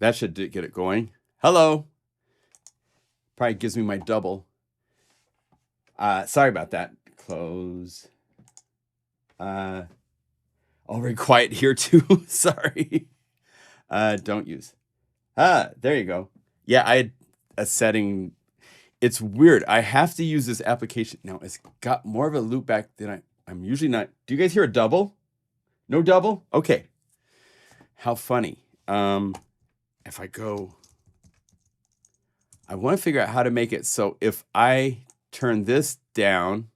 That should get it going. Hello. Probably gives me my double. Sorry about that. Close. Already quiet here too. Sorry. Don't use. There you go. Yeah, I had a setting. It's weird. I have to use this application. Now, it's got more of a loop back than I'm usually not. Do you guys hear a double? No double? Okay. How funny. If I go, I want to figure out how to make it so if I turn this down,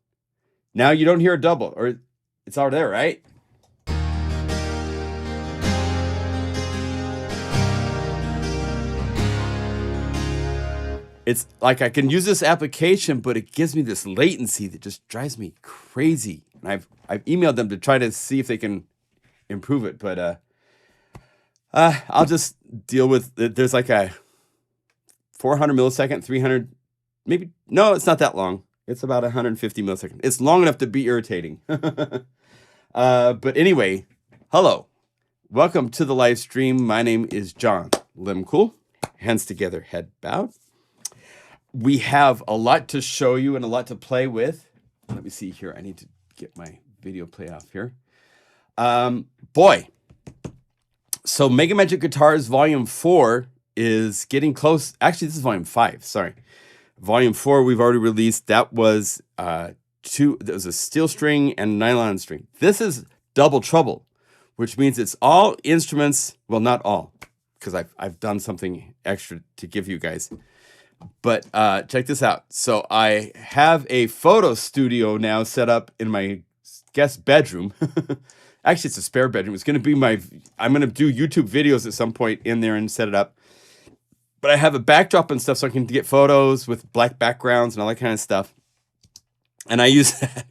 now you don't hear a double, or it's already there, right? It's like I can use this application, but it gives me this latency that just drives me crazy. And I've emailed them to try to see if they can improve it, but I'll just deal with it. There's like a 400 millisecond, 300, maybe. No, it's not that long. It's about 150 milliseconds. It's long enough to be irritating. But anyway, hello. Welcome to the live stream. My name is John Limcool. Hands together, head bowed. We have a lot to show you and a lot to play with. Let me see here. I need to get my video play off here. Boy. So Megamagic Guitars Volume 4 is getting close. Actually, this is Volume 5. Sorry. Volume 4 we've already released. That was there was a steel string and nylon string. This is double trouble, which means it's all instruments. Well, not all, because I've done something extra to give you guys. But check this out. So I have a photo studio now set up in my guest bedroom. Actually, it's a spare bedroom. It's going to be I'm going to do YouTube videos at some point in there and set it up. But I have a backdrop and stuff so I can get photos with black backgrounds and all that kind of stuff. And I use that.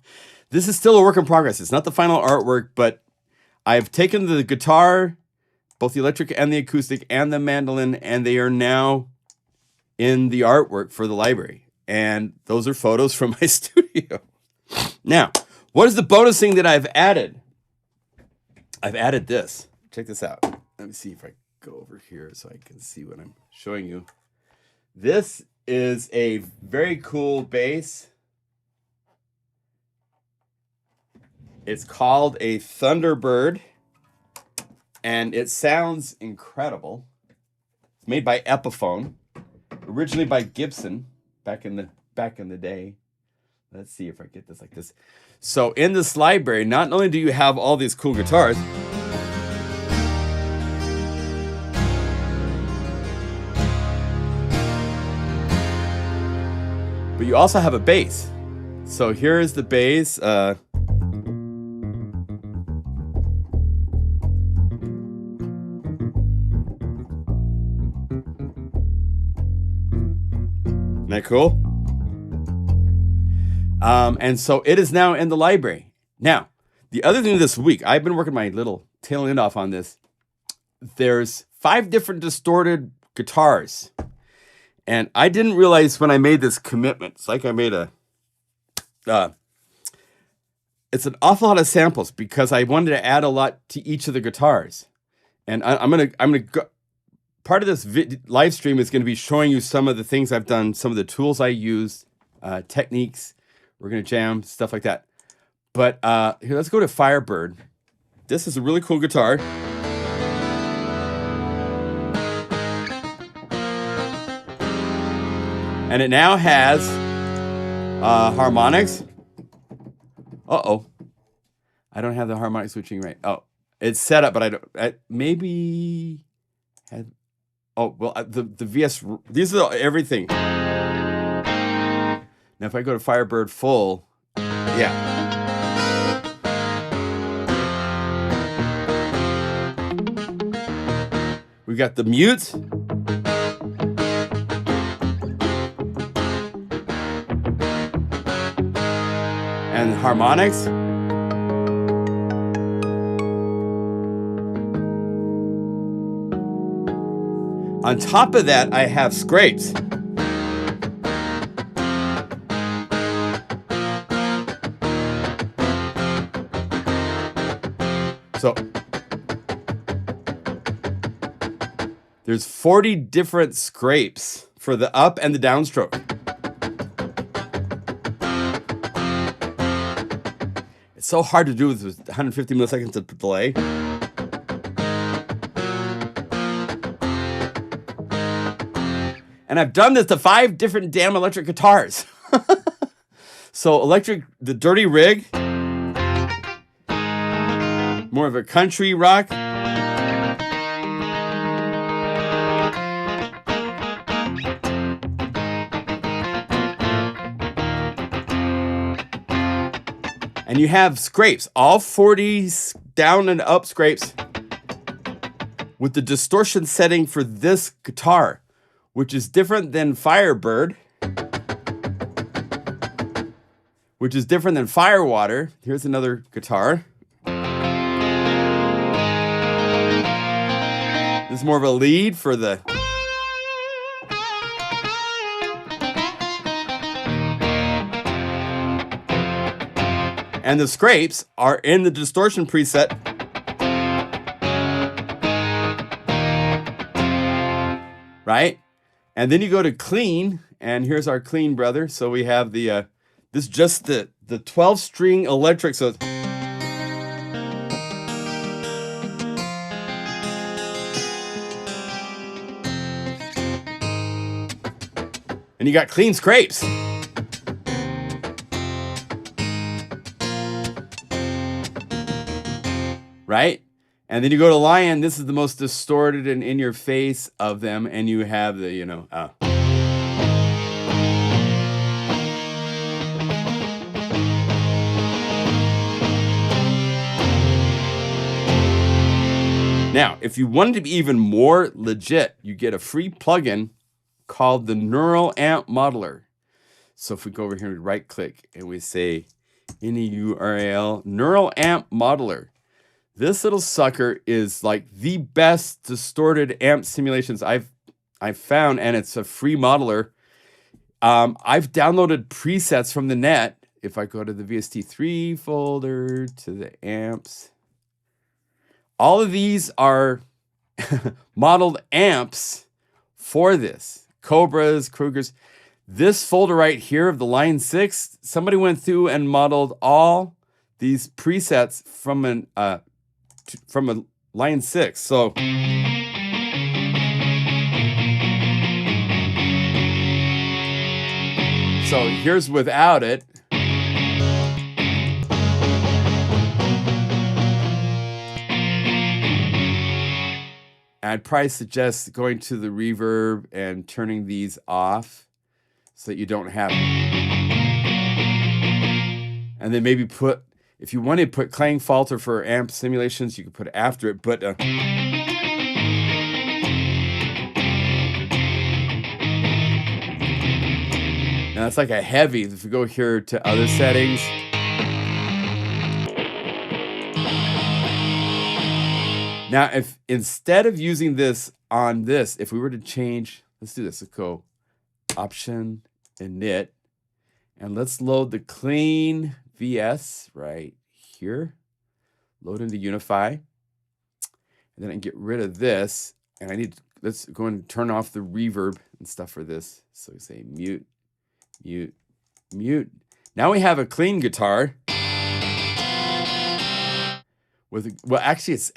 This is still a work in progress. It's not the final artwork, but I've taken the guitar, both the electric and the acoustic and the mandolin, and they are now in the artwork for the library. And those are photos from my studio. Now, what is the bonus thing that I've added? I've added this. Check this out. Let me see if I go over here so I can see what I'm showing you. This is a very cool bass. It's called a Thunderbird, and it sounds incredible. It's made by Epiphone, originally by Gibson back in the day. Let's see if I get this like this. So in this library, not only do you have all these cool guitars, but you also have a bass. So here is the bass. Isn't that cool? And so it is now in the library. Now, the other thing this week, I've been working my little tail end off on this. There's 5 different distorted guitars. And I didn't realize when I made this commitment. It's like I made it's an awful lot of samples because I wanted to add a lot to each of the guitars. And I'm gonna go. Part of this live stream is going to be showing you some of the things I've done, some of the tools I use, techniques. We're going to jam, stuff like that. But here, let's go to Firebird. This is a really cool guitar. And it now has harmonics. Uh-oh. I don't have the harmonic switching right. Oh, it's set up, but I don't. Maybe had. Oh, well, the VS, these are everything. Now, if I go to Firebird full, yeah. We've got the mutes. And the harmonics. On top of that, I have scrapes. So There's 40 different scrapes for the up and the downstroke. It's so hard to do with 150 milliseconds of delay. And I've done this to 5 different damn electric guitars. So electric, the dirty rig, more of a country rock. And you have scrapes, all 40 down and up scrapes with the distortion setting for this guitar, which is different than Firebird, which is different than Firewater. Here's another guitar. This is more of a lead for the... And the scrapes are in the distortion preset. Right? And then you go to clean, and here's our clean brother. So we have the, this is just the 12-string electric. So it's... And you got clean scrapes. Right? And then you go to Lion. This is the most distorted and in your face of them. And you have the, you know, Now, if you wanted to be even more legit, you get a free plugin called the Neural Amp Modeler. So if we go over here and right click and we say any URL, Neural Amp Modeler. This little sucker is like the best distorted amp simulations I've found, and it's a free modeler. I've downloaded presets from the net. If I go to the VST3 folder, to the amps, all of these are modeled amps for this. Cobras, Krugers. This folder right here of the Line 6, somebody went through and modeled all these presets from a Line 6. So here's without it. I'd probably suggest going to the reverb and turning these off so that you don't have... And then maybe put... If you want to put Clang Falter for amp simulations, you can put it after it, but now it's like a heavy. If we go here to other settings, now if instead of using this on this, if we were to change, let's do this. Let's go Option, Init, and let's load the clean VS right here, load into Unify, and then I can get rid of this, and I need, let's go and turn off the reverb and stuff for this. So we say mute, mute, mute. Now we have a clean guitar with, well, actually it's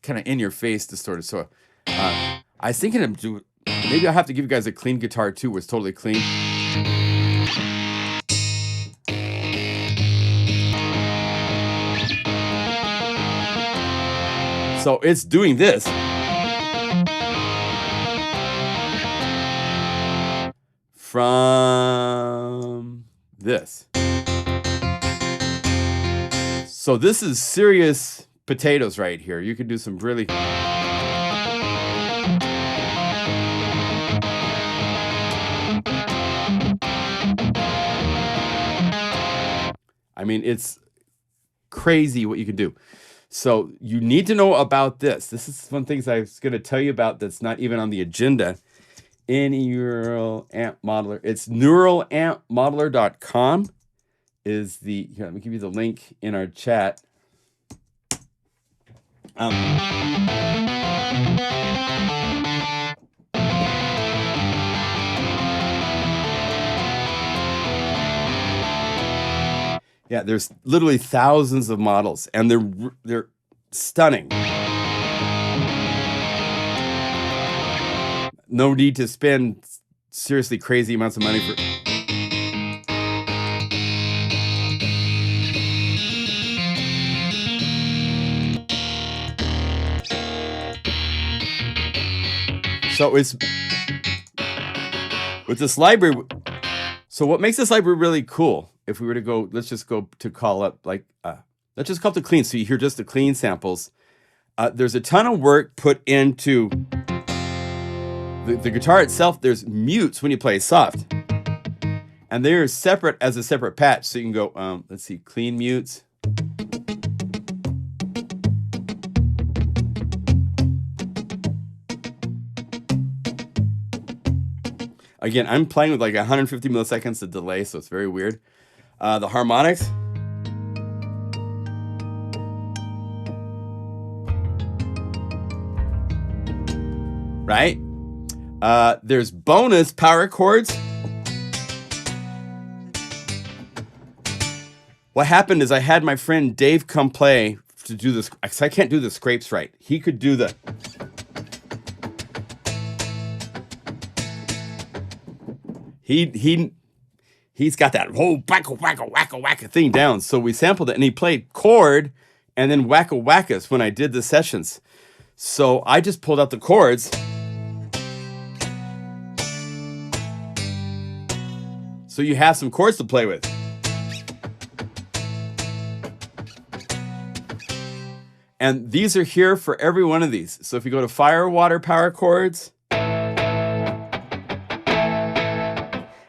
kind of in your face distorted. So I was thinking of maybe I'll have to give you guys a clean guitar too, where it's totally clean. So it's doing this. From this. So this is serious potatoes right here. You can do some really... I mean, it's crazy what you can do. So you need to know about this. This is one of the things I was going to tell you about that's not even on the agenda. Neural Amp Modeler. It's neuralampmodeler.com is the, here, let me give you the link in our chat. Yeah, there's literally thousands of models, and they're stunning. No need to spend seriously crazy amounts of money for. So it's with this library. So what makes this library really cool? If we were to go, let's just go to call up like, let's just call up the clean. So you hear just the clean samples. There's a ton of work put into the guitar itself. There's mutes when you play soft, and they're separate as a separate patch. So you can go, let's see, clean mutes. Again, I'm playing with like 150 milliseconds of delay, so it's very weird. The harmonics. Right? There's bonus power chords. What happened is I had my friend Dave come play to do this, because I can't do the scrapes right. He could do the... He's got that whole wacka thing down. So we sampled it, and he played chord and then wackas when I did the sessions. So I just pulled out the chords. So you have some chords to play with. And these are here for every one of these. So if you go to fire, water, power chords,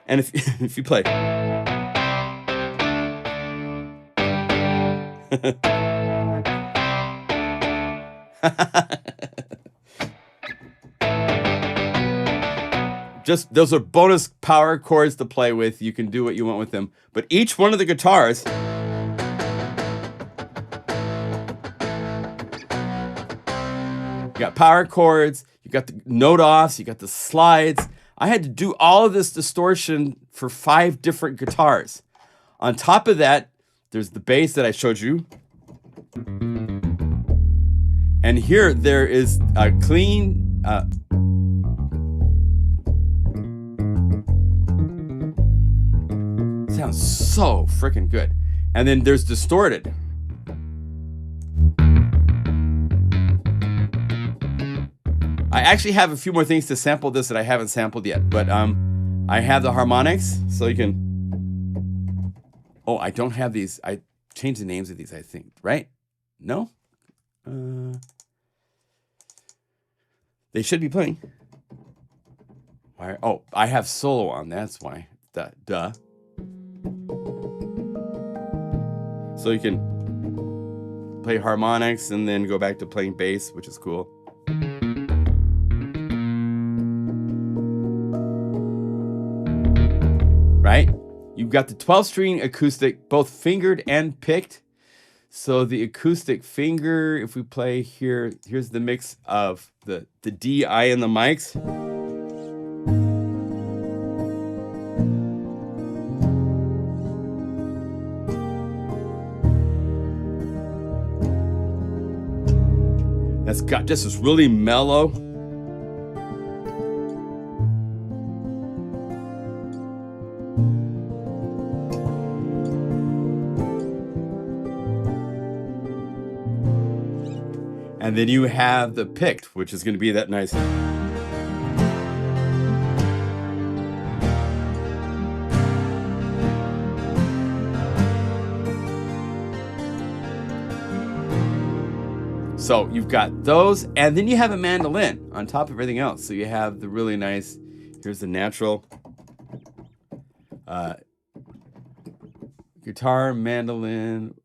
and if you play, just those are bonus power chords to play with. You can do what you want with them, but each one of the guitars you got power chords, you got the note offs, you got the slides. I had to do all of this distortion for 5 different guitars. On top of that, there's the bass that I showed you. And here there is a clean, sounds so freaking good. And then there's distorted. I actually have a few more things to sample this that I haven't sampled yet, but I have the harmonics, so you can... Oh, I don't have these. I changed the names of these, I think, right? No? They should be playing. Why? Oh, I have solo on, that's why. Duh. So you can play harmonics and then go back to playing bass, which is cool. Right? You've got the 12-string acoustic, both fingered and picked. So the acoustic finger, if we play here, here's the mix of the D, I, and the mics. That's got just this really mellow. And then you have the picked, which is going to be that nice. So you've got those, and then you have a mandolin on top of everything else. So you have the really nice, here's the natural guitar, mandolin.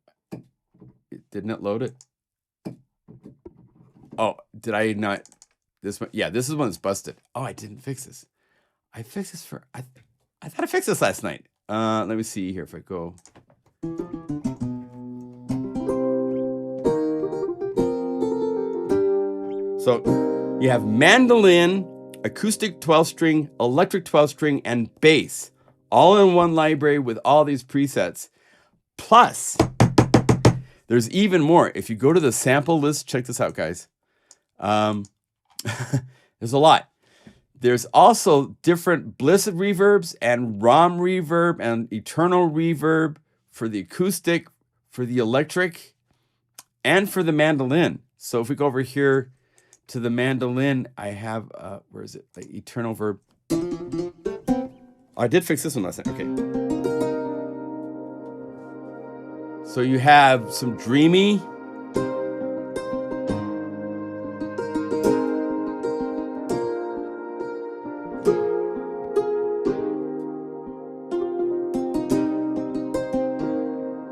Didn't it load it? Oh, did I not? This one, yeah, this is one that's busted. Oh, I didn't fix this. I fixed this for, I thought I fixed this last night. Let me see here if I go. So you have mandolin, acoustic 12-string, electric 12-string, and bass, all in one library with all these presets. Plus, there's even more. If you go to the sample list, check this out, guys. There's a lot. There's also different Blissed reverbs and ROM reverb and Eternal reverb for the acoustic, for the electric, and for the mandolin. So if we go over here to the mandolin, I have, where is it? Like Eternal verb. Oh, I did fix this one last night. Okay. So you have some dreamy.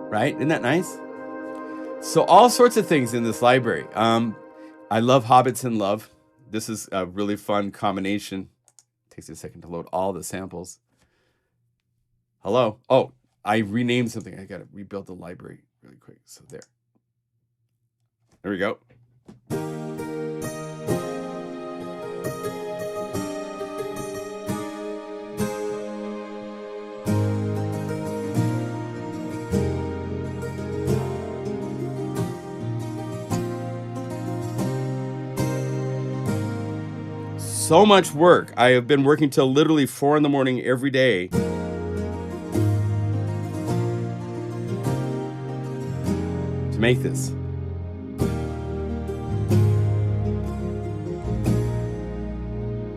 Right? Isn't that nice? So all sorts of things in this library. I love Hobbits in Love. This is a really fun combination. Takes a second to load all the samples. Hello. Oh, I renamed something. I got to rebuild the library really quick. So there. There we go. So much work. I have been working till literally 4 in the morning every day to make this.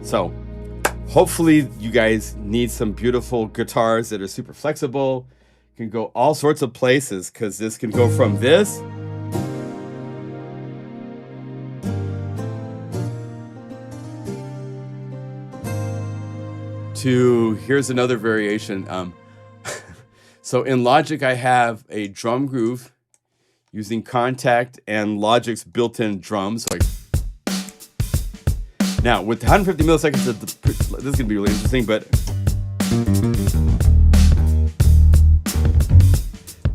So hopefully you guys need some beautiful guitars that are super flexible, can go all sorts of places, because this can go from this to, here's another variation. So in Logic, I have a drum groove using Contact and Logic's built-in drums. So now, with 150 milliseconds, this is going to be really interesting, but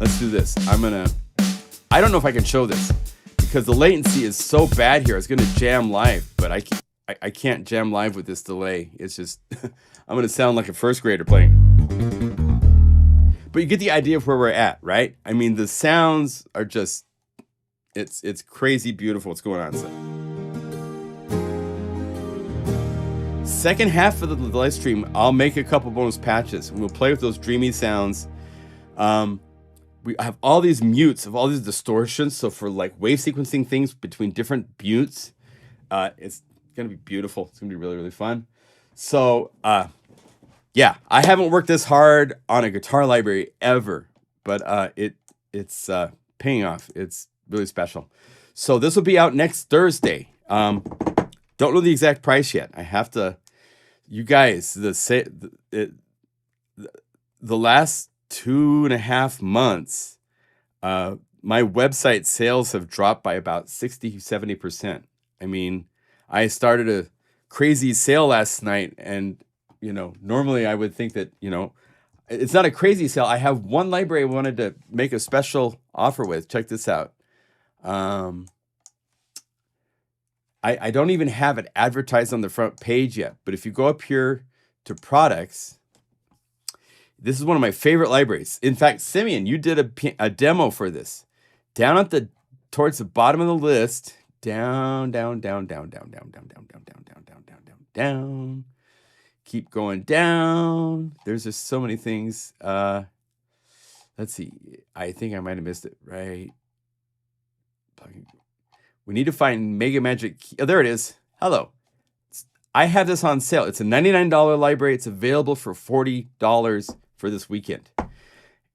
let's do this. I don't know if I can show this because the latency is so bad here. It's going to jam live, but I can't jam live with this delay. It's just, I'm going to sound like a first grader playing. But you get the idea of where we're at, right? I mean, the sounds are just, it's crazy beautiful what's going on. So, second half of the live stream, I'll make a couple bonus patches and we'll play with those dreamy sounds. We have all these mutes of all these distortions. So for like wave sequencing things between different mutes, it's going to be beautiful. It's going to be really, really fun. So, yeah, I haven't worked this hard on a guitar library ever, but it's paying off. It's really special. So this will be out next Thursday. Don't know the exact price yet. I have to, you guys, the last 2.5 months, my website sales have dropped by about 60-70%. I mean, I started a crazy sale last night, and you know, normally I would think that, you know, it's not a crazy sale. I have one library I wanted to make a special offer with. Check this out. I don't even have it advertised on the front page yet, but if you go up here to products, this is one of my favorite libraries. In fact, Simeon, you did a demo for this. Down at towards the bottom of the list, down. Keep going down. There's just so many things. Let's see. I think I might have missed it. Right. We need to find MegaMagic. Oh, there it is. Hello. I have this on sale. It's a $99 library. It's available for $40 for this weekend.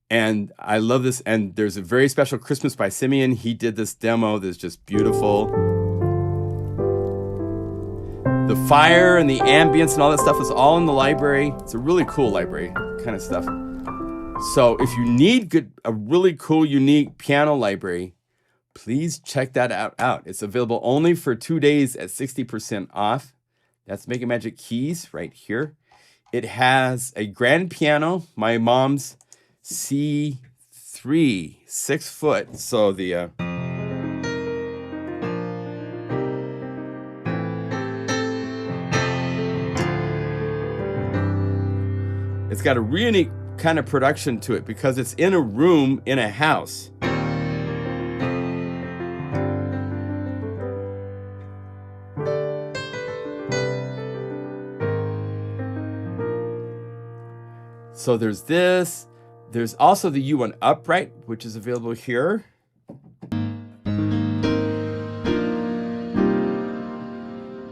And I love this. And there's a very special Christmas by Simeon. He did this demo that's just beautiful. The fire and the ambience and all that stuff is all in the library. It's a really cool library kind of stuff. So if you need a really cool, unique piano library, please check that out. It's available only for 2 days at 60% off. That's MegaMagic Keys right here. It has a grand piano, my mom's C3, 6 foot. So the it's got a really kind of production to it because it's in a room in a house. So there's this. There's also the U1 upright, which is available here.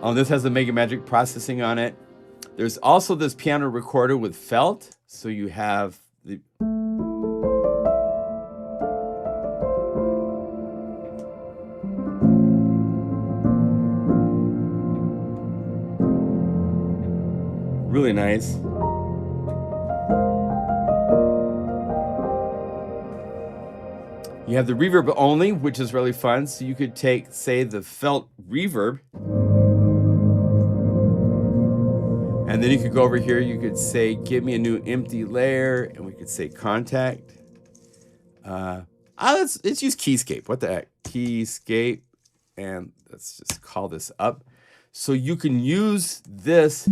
Oh, this has the MegaMagic processing on it. There's also this piano recorder with felt. So you have the... Really nice. You have the reverb only, which is really fun. So you could take, say, the felt reverb. And then you could go over here, you could say, give me a new empty layer, and we could say contact. Let's use Keyscape. What the heck? Keyscape. And let's just call this up. So you can use this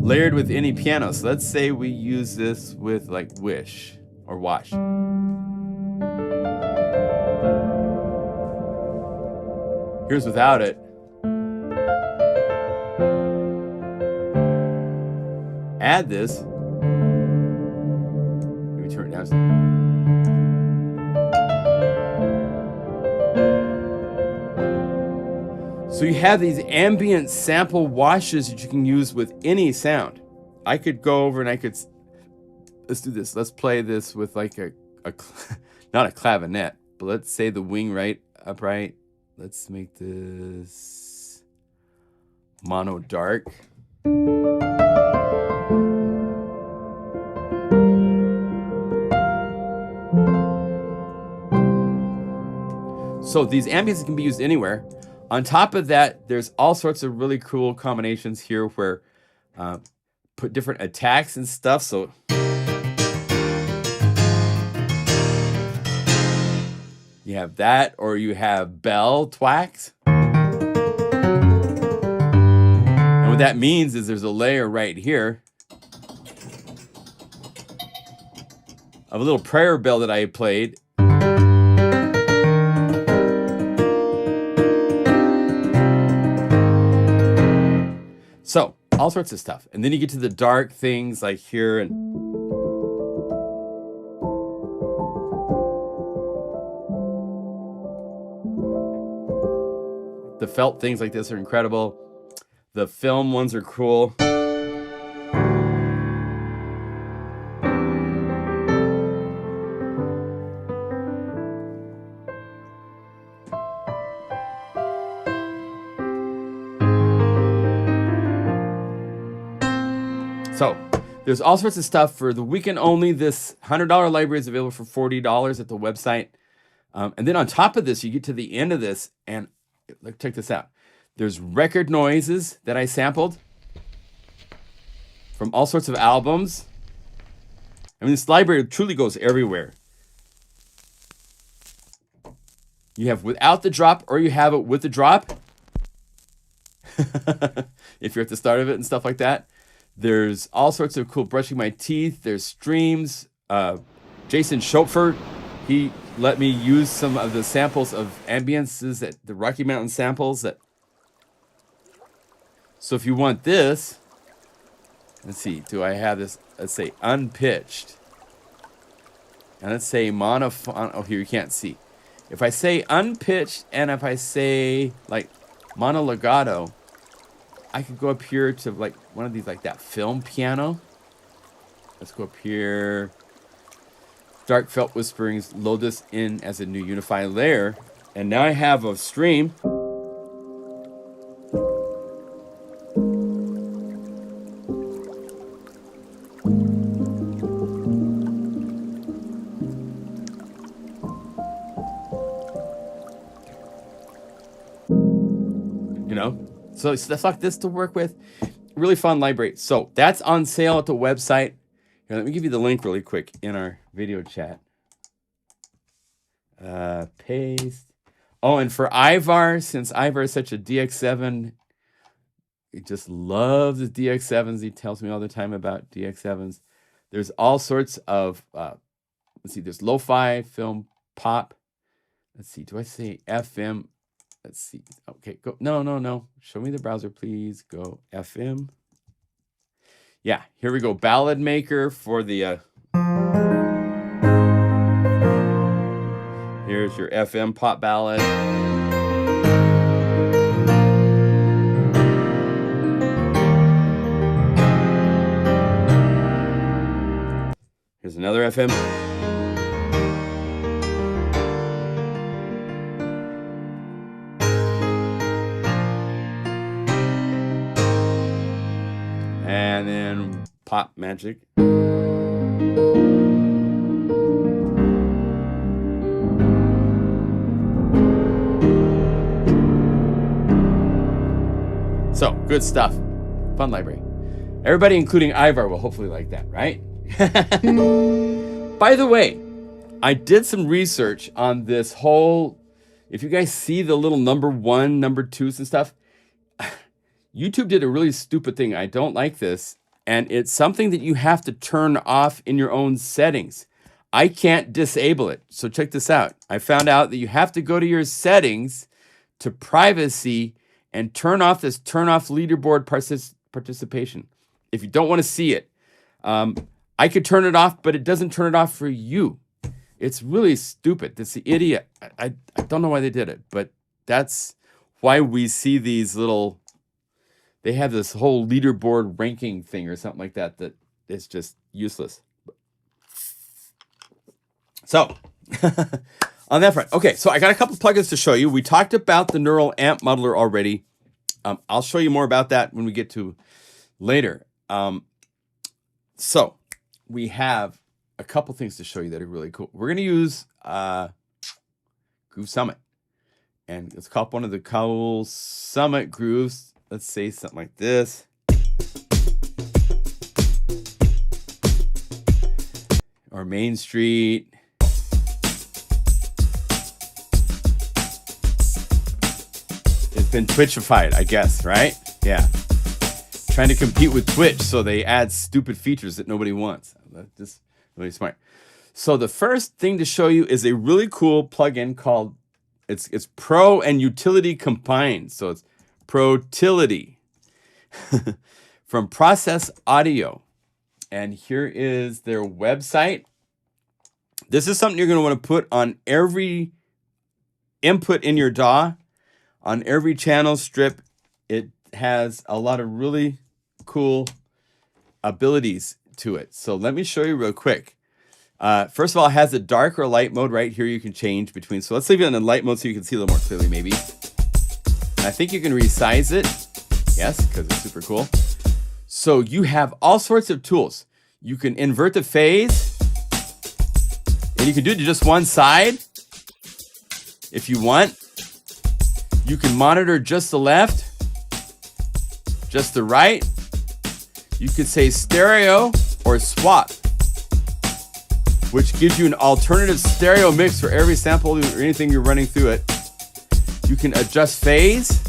layered with any piano. So let's say we use this with like Wish or Wash. Here's without it. Add this. Let me turn it down. So you have these ambient sample washes that you can use with any sound. I could go over and I could, let's do this. Let's play this with like a not a clavinet, but let's say the wing right upright. Let's make this mono dark. So these ambients can be used anywhere. On top of that, there's all sorts of really cool combinations here where put different attacks and stuff. So you have that, or you have bell twacks. And what that means is there's a layer right here of a little prayer bell that I played. So, all sorts of stuff. And then you get to the dark things like here and the felt things like this are incredible. The film ones are cool. So there's all sorts of stuff for the weekend only. This $100 library is available for $40 at the website. And then on top of this, you get to the end of this and look, check this out. There's record noises that I sampled from all sorts of albums. I mean, this library truly goes everywhere. You have without the drop or you have it with the drop. If you're at the start of it and stuff like that. There's all sorts of cool brushing my teeth. There's streams. Jason Schopfer, he let me use some of the samples of ambiences at the Rocky Mountain samples. So if you want this, let's see, do I have this? Let's say unpitched. And let's say monophonic. Oh, here you can't see. If I say unpitched and if I say like monolegato, I could go up here to like one of these, like that film piano. Let's go up here. Dark Felt Whisperings, load this in as a new Unify layer. And now I have a stream. You know? So stuff like this to work with. Really fun library. So that's on sale at the website. Here, let me give you the link really quick in our video chat. Paste. Oh, and for Ivar, since Ivar is such a DX7 He just loves the DX7s. He tells me all the time about DX7s. There's all sorts of, let's see, there's lo-fi, film, pop. Let's see, do I say FM? Let's see. Okay, go. No. Show me the browser, please. Go FM. Yeah, here we go. Ballad Maker for the... here's your FM pop ballad. Here's another FM. And then Pop Magic. So, good stuff. Fun library. Everybody, including Ivar, will hopefully like that, right? By the way, I did some research on this whole, if you guys see the little number 1, number 2s and stuff, YouTube did a really stupid thing. I don't like this. And it's something that you have to turn off in your own settings. I can't disable it. So check this out. I found out that you have to go to your settings to privacy and turn off this turn off leaderboard participation. If you don't want to see it. I could turn it off, but it doesn't turn it off for you. It's really stupid. That's the idiot. I don't know why they did it, but that's why we see these little, they have this whole leaderboard ranking thing or something like that that is just useless. So, on that front. Okay, so I got a couple plugins to show you. We talked about the neural amp modeler already. I'll show you more about that when we get to later. So, we have a couple things to show you that are really cool. We're going to use Groove Summit. And let's call up one of the cool Summit grooves. Let's say something like this. Or Main Street. It's been Twitchified, I guess, right? Yeah. Trying to compete with Twitch, so they add stupid features that nobody wants. That's just really smart. So the first thing to show you is a really cool plugin called, it's Pro and Utility combined. So it's Proility from Process Audio. And here is their website. This is something you're going to want to put on every input in your DAW, on every channel strip. It has a lot of really cool abilities to it. So let me show you real quick. First of all, it has a dark or light mode right here you can change between. So let's leave it in the light mode so you can see a little more clearly maybe. And I think you can resize it. Yes, because it's super cool. So you have all sorts of tools. You can invert the phase. And you can do it to just one side if you want. You can monitor just the left, just the right. You could say stereo or swap, which gives you an alternative stereo mix for every sample or anything you're running through it. You can adjust phase.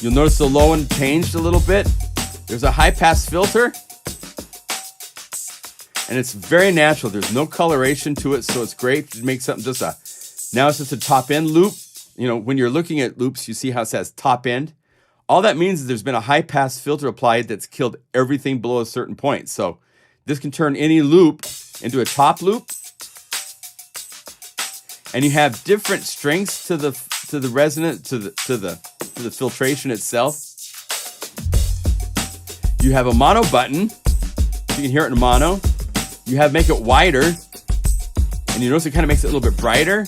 You'll notice the low end changed a little bit. There's a high pass filter. And it's very natural. There's no coloration to it, so it's great to make something just a, now it's just a top end loop. You know, when you're looking at loops, you see how it says top end. All that means is there's been a high pass filter applied that's killed everything below a certain point. So this can turn any loop into a top loop. And you have different strengths to the resonant, to the filtration itself. You have a mono button. You can hear it in mono. You have make it wider, and you notice it kind of makes it a little bit brighter.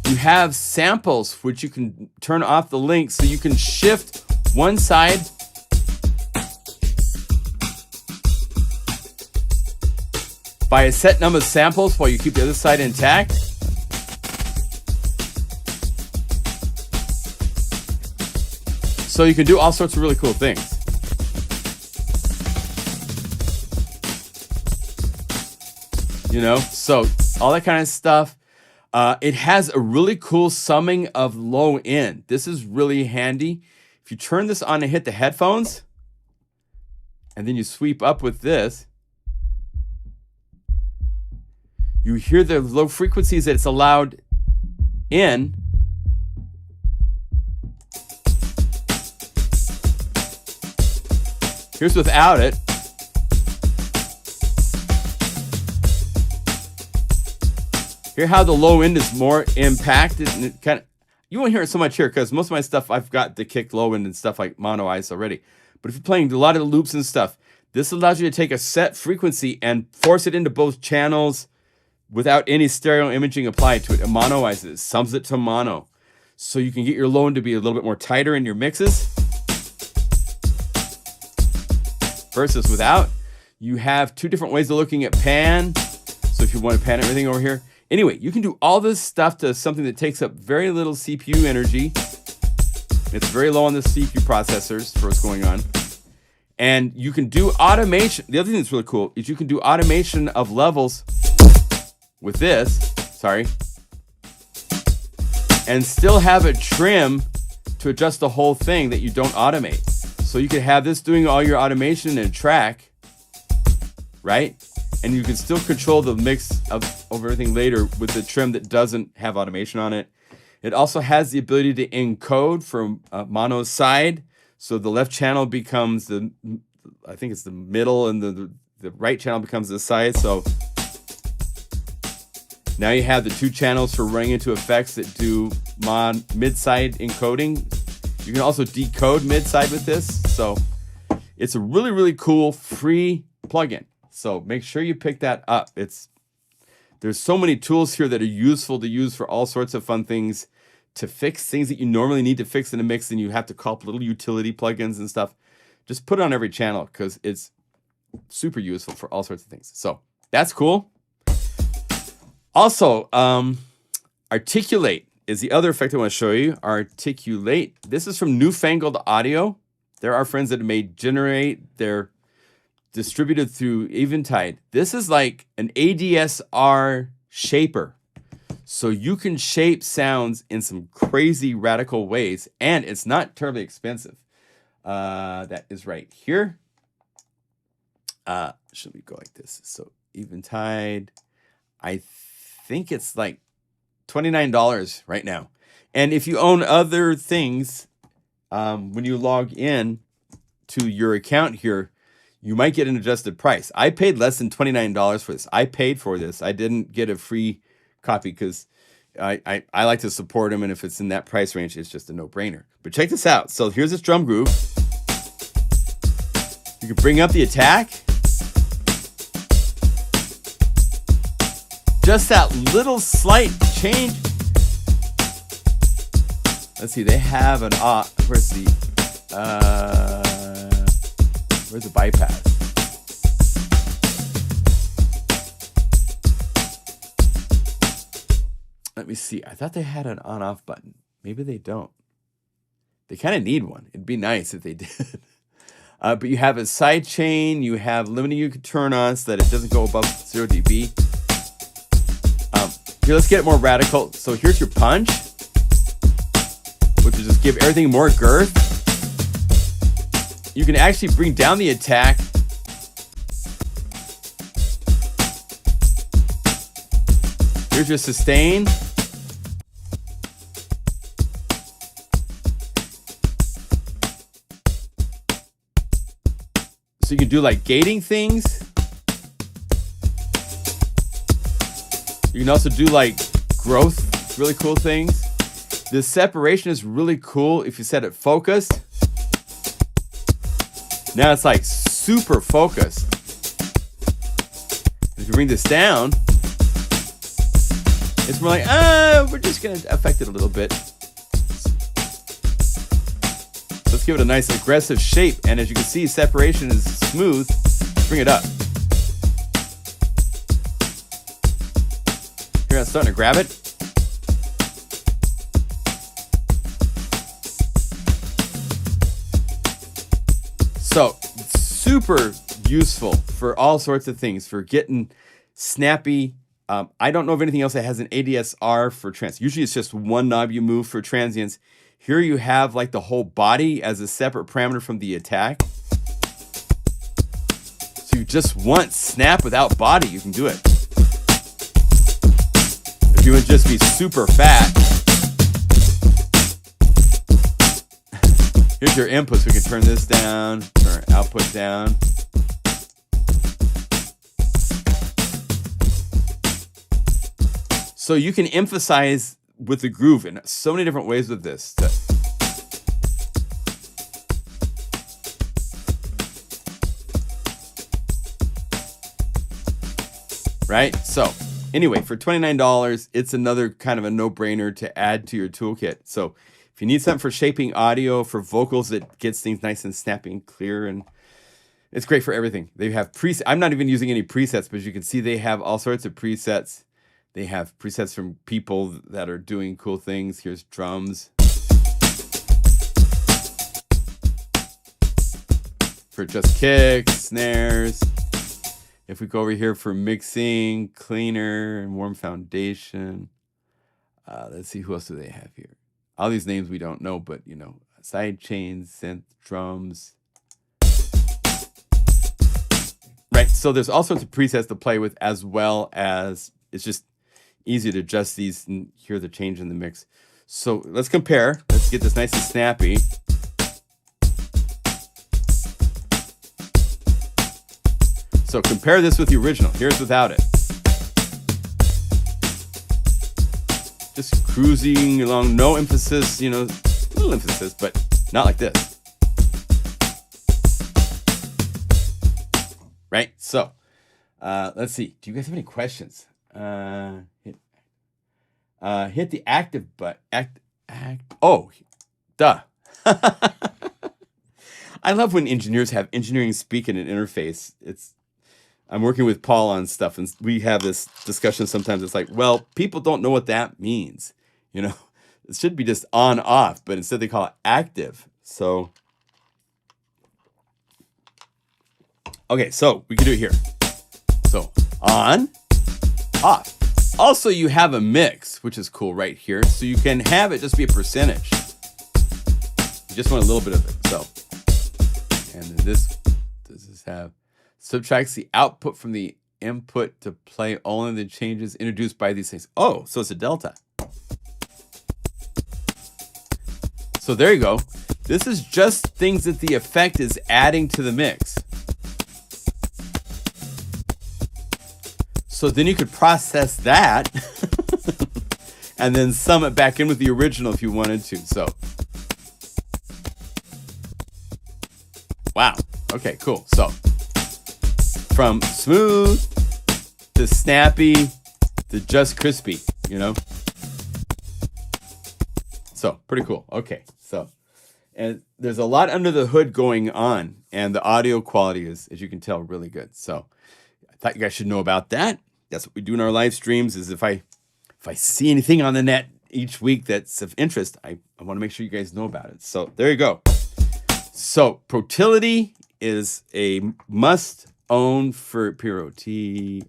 You have samples, which you can turn off the link so you can shift one side by a set number of samples while you keep the other side intact. So you can do all sorts of really cool things. You know, so all that kind of stuff. It has a really cool summing of low end. This is really handy. If you turn this on and hit the headphones, and then you sweep up with this, you hear the low frequencies that it's allowed in. Here's without it. Hear how the low end is more impacted, and it kind of, you won't hear it so much here because most of my stuff I've got the kick low end and stuff like mono ice already. But if you're playing a lot of the loops and stuff, this allows you to take a set frequency and force it into both channels without any stereo imaging applied to it. It monoizes it, sums it to mono. So you can get your low end to be a little bit more tighter in your mixes. Versus without, you have two different ways of looking at pan. So if you want to pan everything over here. Anyway, you can do all this stuff to something that takes up very little CPU energy. It's very low on the CPU processors for what's going on. And you can do automation. The other thing that's really cool is you can do automation of levels with this, and still have a trim to adjust the whole thing that you don't automate. So you could have this doing all your automation in a track, right? And you can still control the mix of everything later with the trim that doesn't have automation on it. It also has the ability to encode from mono side. So the left channel becomes I think it's the middle, and the right channel becomes the side. So now you have the two channels for running into effects that do mid-side encoding. You can also decode mid-side with this. So it's a really, really cool free plugin. So make sure you pick that up. There's so many tools here that are useful to use for all sorts of fun things, to fix things that you normally need to fix in a mix and you have to call up little utility plugins and stuff. Just put it on every channel because it's super useful for all sorts of things. So that's cool. Also, Articulate is the other effect I want to show you. Articulate. This is from Newfangled Audio. They're our friends that made Generate. They're distributed through Eventide. This is like an ADSR shaper. So you can shape sounds in some crazy radical ways, and it's not terribly expensive. That is right here. Should we go like this? So Eventide, I think it's like $29 right now. And if you own other things, when you log in to your account here, you might get an adjusted price. I paid less than $29 for this. I paid for this. I didn't get a free copy because I like to support them, and if it's in that price range, it's just a no-brainer. But check this out. So here's this drum groove. You can bring up the attack. Just that little slight change. Let's see, they have an where's the bypass? Let me see. I thought they had an on-off button. Maybe they don't. They kind of need one. It'd be nice if they did. But you have a side chain. You have limiting you can turn on so that it doesn't go above 0 dB. Here, let's get it more radical. So here's your punch, which will just give everything more girth. You can actually bring down the attack. Here's your sustain. So you can do like gating things. You can also do like growth, really cool things. The separation is really cool if you set it focused. Now it's like super focused. If you bring this down, it's more like, we're just going to affect it a little bit. Let's give it a nice aggressive shape. And as you can see, separation is smooth. Bring it up. Here, I'm starting to grab it. So, super useful for all sorts of things, for getting snappy I don't know of anything else that has an ADSR for trans. Usually it's just one knob you move for transients. Here you have like the whole body as a separate parameter from the attack. So you just want snap without body, you can do it. If you would just be super fat. Here's your inputs. We can turn this down, turn our output down. So you can emphasize with the groove in so many different ways with this. Right? So anyway, for $29, it's another kind of a no-brainer to add to your toolkit. So if you need something for shaping audio, for vocals that gets things nice and snappy and clear, and it's great for everything. They have presets. I'm not even using any presets, but you can see they have all sorts of presets. They have presets from people that are doing cool things. Here's drums. For just kicks, snares. If we go over here for mixing, cleaner, and warm foundation. Let's see, who else do they have here? All these names we don't know, but you know, side chains, synth, drums. Right, so there's all sorts of presets to play with, as well as it's just easy to adjust these and hear the change in the mix. So let's compare. Let's get this nice and snappy. So compare this with the original. Here's without it. Just cruising along, no emphasis, you know, a little emphasis, but not like this. Right? So let's see. Do you guys have any questions? Hit the active button. Oh, duh. I love when engineers have engineering speak in an interface. I'm working with Paul on stuff, and we have this discussion sometimes. It's like, well, people don't know what that means. You know, it should be just on, off, but instead they call it active. So, okay, so we can do it here. So, on, off. Also, you have a mix, which is cool right here. So you can have it just be a percentage. You just want a little bit of it. So, and then this, does this have, subtracts the output from the input to play only the changes introduced by these things. Oh, so it's a delta. So there you go. This is just things that the effect is adding to the mix. So then you could process that and then sum it back in with the original if you wanted to. So, wow. Okay, cool. So, from smooth to snappy to just crispy, you know? So, pretty cool. Okay, so, and there's a lot under the hood going on, and the audio quality is, as you can tell, really good. So, I thought you guys should know about that. That's what we do in our live streams, is if I see anything on the net each week that's of interest, I want to make sure you guys know about it. So there you go. So Proility is a must own for Proility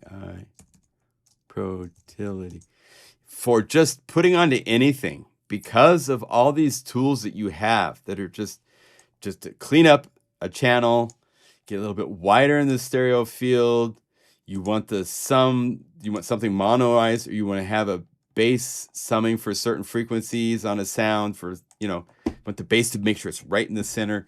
for just putting onto anything, because of all these tools that you have that are just to clean up a channel, get a little bit wider in the stereo field. You want something monoized, or you want to have a bass summing for certain frequencies on a sound for, you know, want the bass to make sure it's right in the center.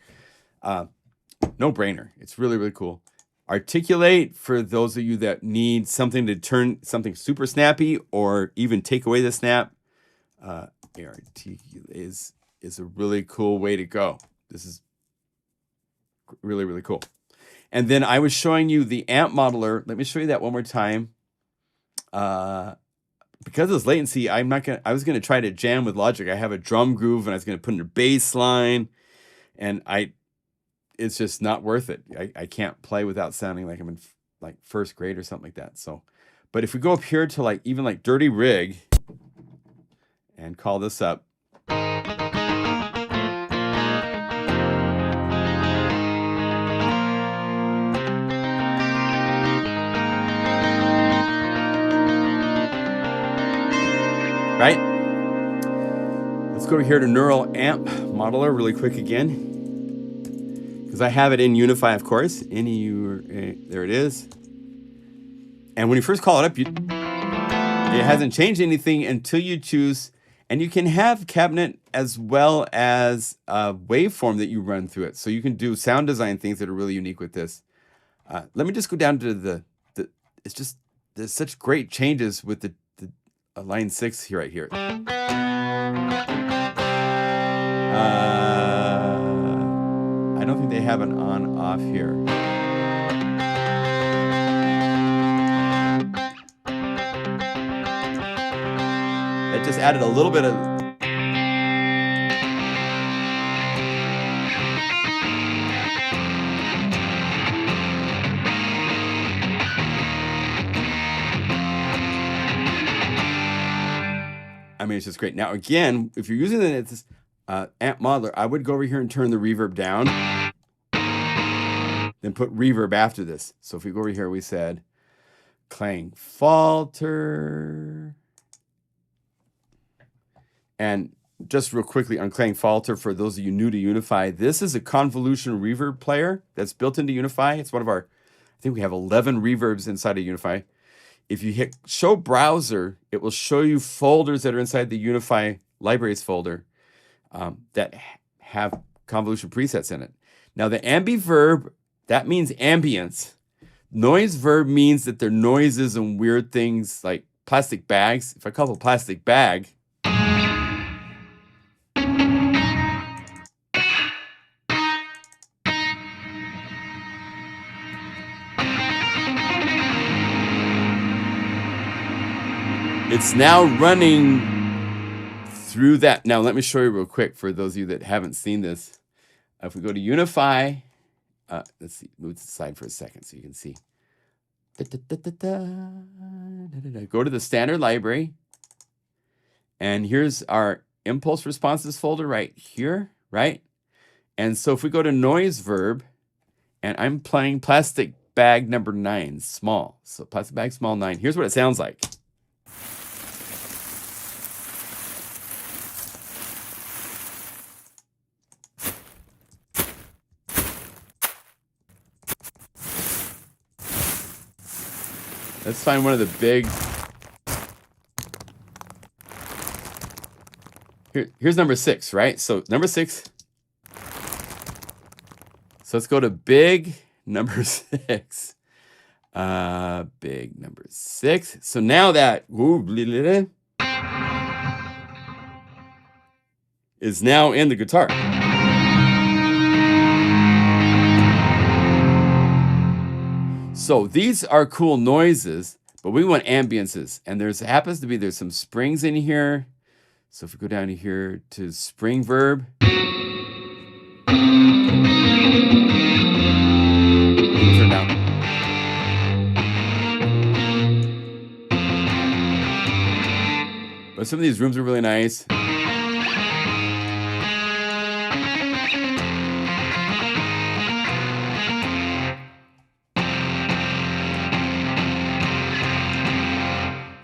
No brainer. It's really, really cool. Articulate, for those of you that need something to turn something super snappy or even take away the snap. Articulate is a really cool way to go. This is really, really cool. And then I was showing you the amp modeler. Let me show you that one more time. Because of this latency, I was gonna try to jam with Logic. I have a drum groove, and I was gonna put in a bass line, and it's just not worth it. I can't play without sounding like I'm in like first grade or something like that. So, but if we go up here to like even like Dirty Rig and call this up. go here to Neural Amp Modeler really quick again. Because I have it in Unify, of course. There it is. And when you first call it up, it hasn't changed anything until you choose. And you can have cabinet as well as a waveform that you run through it. So you can do sound design things that are really unique with this. Let me just go down to it's just, there's such great changes with the line 6 here, right here. I don't think they have an on-off here. That just added a little bit of... I mean, it's just great. Now, again, if you're using this amp modeler, I would go over here and turn the reverb down. Then put reverb after this. So if we go over here, we said Clang Falter. And just real quickly on Clang Falter, for those of you new to Unify, this is a convolution reverb player that's built into Unify. It's one of our, I think we have 11 reverbs inside of Unify. If you hit Show Browser, it will show you folders that are inside the Unify Libraries folder that have convolution presets in it. Now, the ambiverb, that means ambience. Noise verb means that there are noises and weird things like plastic bags. If I call it a plastic bag, it's now running through that. Now, let me show you real quick for those of you that haven't seen this. If we go to Unify, let's see, move to the side for a second so you can see. Go to the standard library. And here's our impulse responses folder right here, right? And so if we go to noise verb, and I'm playing plastic bag number 9, small. So plastic bag small 9. Here's what it sounds like. Let's find one of the big. Here's number 6, right? So number 6. So let's go to big number 6. Big number 6. So now that is now in the guitar. So these are cool noises, but we want ambiances. And there's some springs in here. So if we go down here to spring verb. Turn down. But some of these rooms are really nice.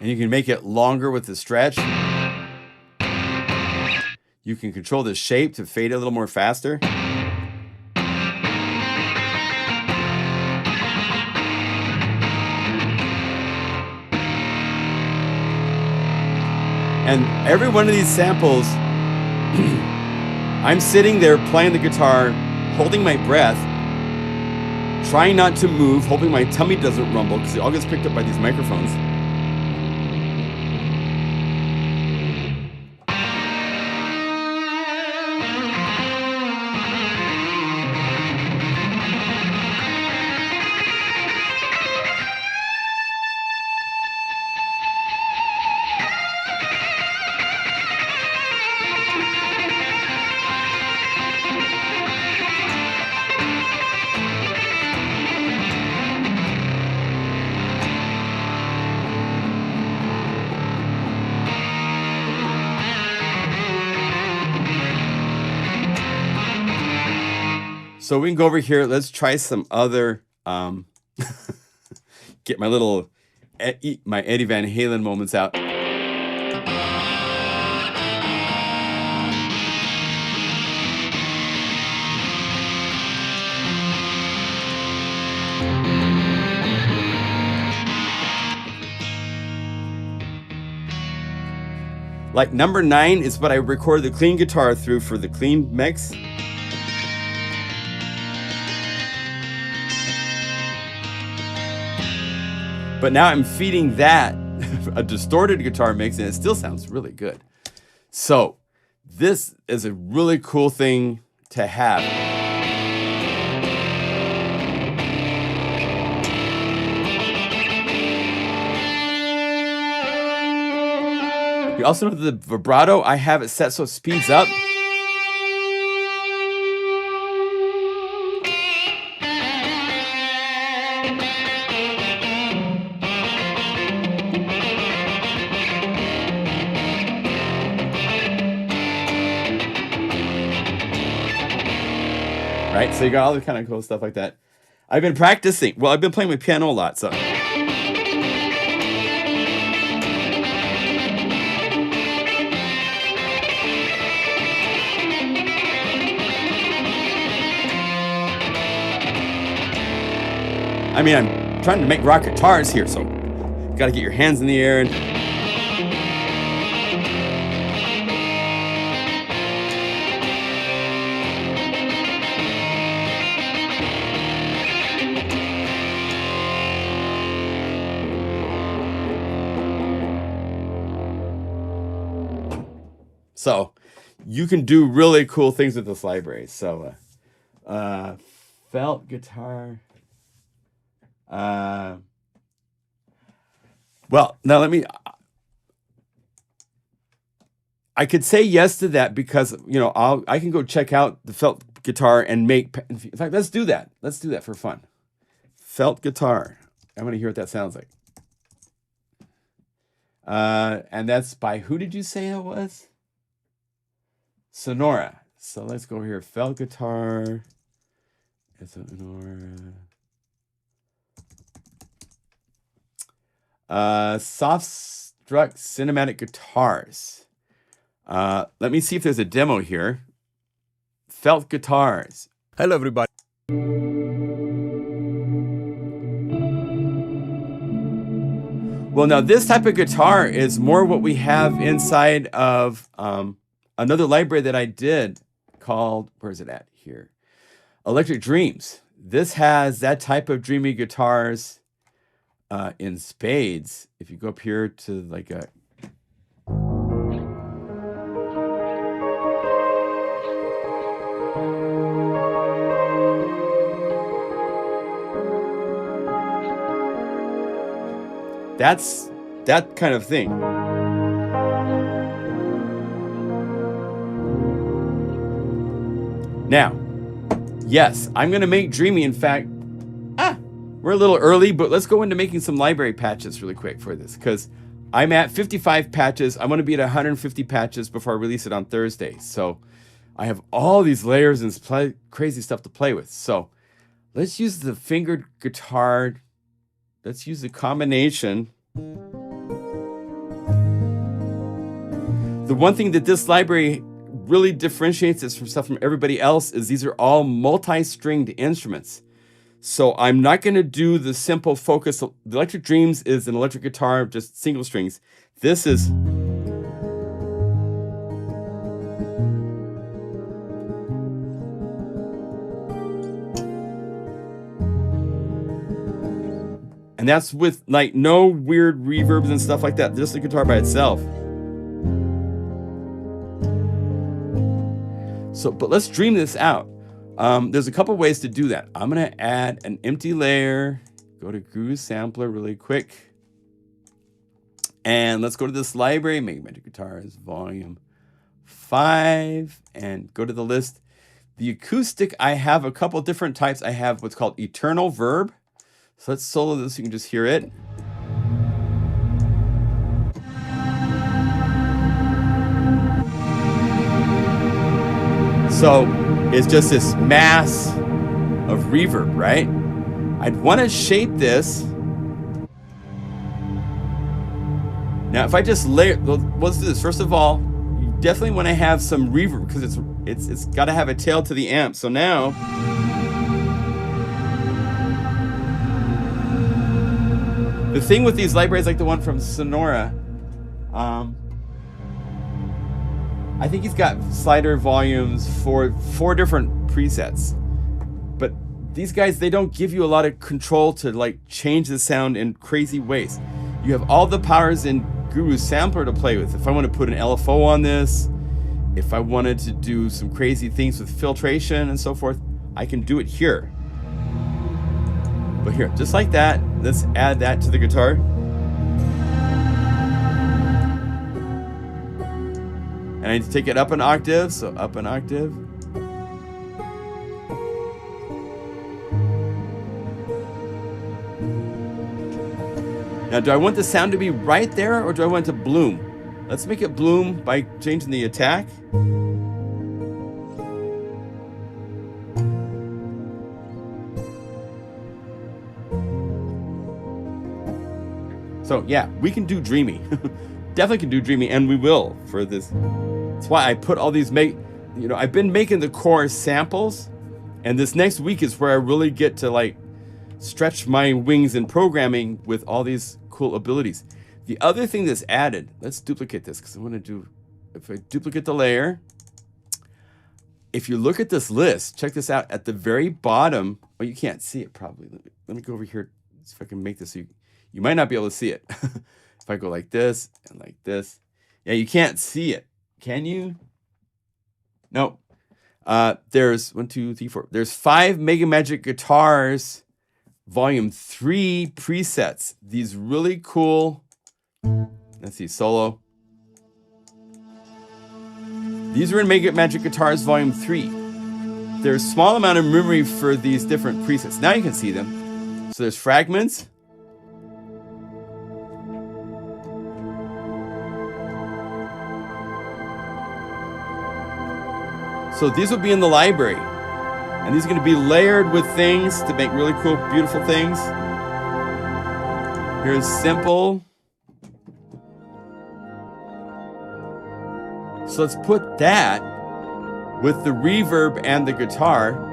And you can make it longer with the stretch. You can control the shape to fade it a little more faster. And every one of these samples, I'm sitting there playing the guitar, holding my breath, trying not to move, hoping my tummy doesn't rumble, because it all gets picked up by these microphones. So we can go over here. Let's try some other, get my little, my Eddie Van Halen moments out. Like number 9 is what I recorded the clean guitar through for the clean mix. But now I'm feeding that a distorted guitar mix, and it still sounds really good. So this is a really cool thing to have. You also know the vibrato, I have it set so it speeds up. Right, so you got all the kind of cool stuff like that. I've been practicing. Well, I've been playing with piano a lot, so. I mean, I'm trying to make rock guitars here, so you gotta get your hands in the air and. So you can do really cool things with this library. So felt guitar. Well, now let me. I could say yes to that because I can go check out the felt guitar and make. In fact, let's do that. Let's do that for fun. Felt guitar. I want to hear what that sounds like. And that's by who did you say it was? Sonora. So let's go here. Felt guitar. It's Sonora. Soft struck cinematic guitars. Let me see if there's a demo here. Felt guitars. Hello, everybody. Well, now this type of guitar is more what we have inside of another library that I did called, where is it at here? Electric Dreams. This has that type of dreamy guitars in spades. If you go up here to like a... That's that kind of thing. Now, yes, I'm going to make Dreamy. In fact, we're a little early, but let's go into making some library patches really quick for this because I'm at 55 patches. I want to be at 150 patches before I release it on Thursday. So I have all these layers and crazy stuff to play with. So let's use the fingered guitar. Let's use the combination. The one thing that this library really differentiates this from stuff from everybody else is these are all multi-stringed instruments. So I'm not going to do the simple focus. The Electric Dreams is an electric guitar, just single strings. This is... And that's with like no weird reverbs and stuff like that. Just the guitar by itself. So, but let's dream this out. There's a couple ways to do that. I'm going to add an empty layer. Go to Groove Sampler really quick. And let's go to this library. MegaMagic Guitars, Volume 5. And go to the list. The acoustic, I have a couple different types. I have what's called Eternal Verb. So let's solo this so you can just hear it. So it's just this mass of reverb, right? I'd want to shape this. Now, if I just layer, let's do this. First of all, you definitely want to have some reverb because it's got to have a tail to the amp. So now, the thing with these libraries like the one from Sonora, I think he's got slider volumes for 4 different presets. But these guys, they don't give you a lot of control to like change the sound in crazy ways. You have all the powers in Guru's sampler to play with. If I want to put an LFO on this, if I wanted to do some crazy things with filtration and so forth, I can do it here. But here, just like that, let's add that to the guitar. And I need to take it up an octave, so up an octave. Now, do I want the sound to be right there, or do I want it to bloom? Let's make it bloom by changing the attack. So yeah, we can do dreamy. Definitely can do dreamy, and we will for this. That's why I put all these I've been making the core samples, and this next week is where I really get to like stretch my wings in programming with all these cool abilities. The other thing that's added, let's duplicate this because I want to do, if I duplicate the layer, if you look at this list, check this out at the very bottom. Oh, you can't see it probably. Let me go over here, see if I can make this so you might not be able to see it. If I go like this and like this. Yeah, you can't see it. Can you? No. There's 1, 2, 3, 4. There's 5 MegaMagic guitars volume 3 presets. These really cool, let's see, solo. These are in MegaMagic Guitars volume 3. There's a small amount of memory for these different presets. Now you can see them. So there's fragments. So these will be in the library. And these are going to be layered with things to make really cool, beautiful things. Here's simple. So let's put that with the reverb and the guitar.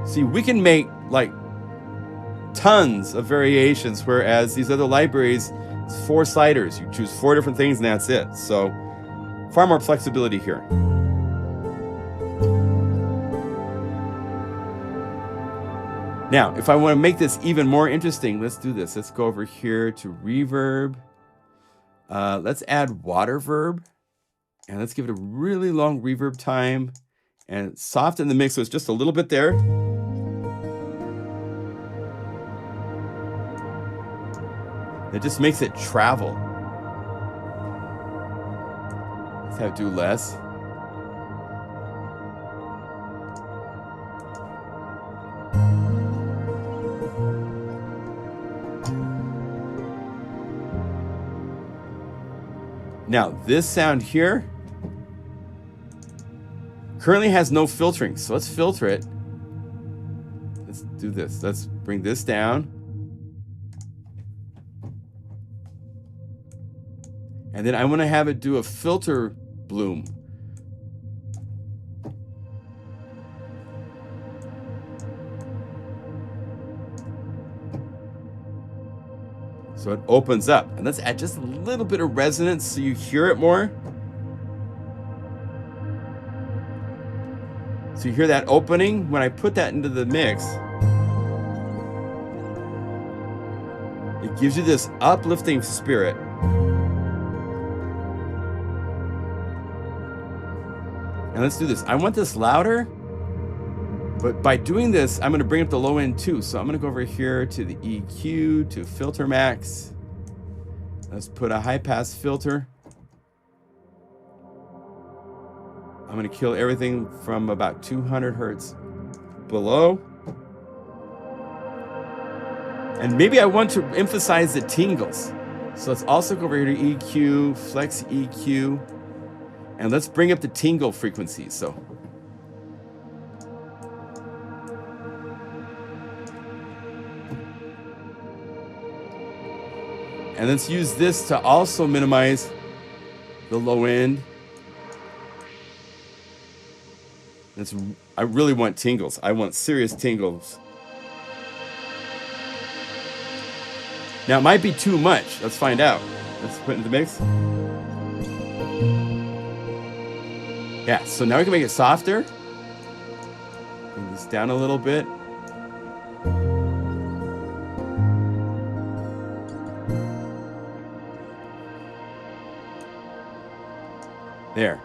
See, we can make like tons of variations, whereas these other libraries, it's 4 sliders. You choose 4 different things and that's it. So far more flexibility here. Now, if I want to make this even more interesting, let's do this. Let's go over here to reverb. Let's add water verb. And let's give it a really long reverb time. And soften the mix so it's just a little bit there. It just makes it travel. Let's have it do less. Now, this sound here currently has no filtering, so let's filter it. Let's do this. Let's bring this down. And then I want to have it do a filter bloom. So it opens up. And let's add just a little bit of resonance so you hear it more. So you hear that opening. When I put that into the mix, it gives you this uplifting spirit. And let's do this. I want this louder, but by doing this, I'm going to bring up the low end too. So I'm going to go over here to the EQ, to filter max. Let's put a high pass filter. I'm going to kill everything from about 200 hertz below. And maybe I want to emphasize the tingles. So let's also go over here to EQ, flex EQ. And let's bring up the tingle frequency. So and let's use this to also minimize the low end. I really want tingles. I want serious tingles. Now it might be too much. Let's find out. Let's put it in the mix. Yeah, so now we can make it softer. Bring this down a little bit. There.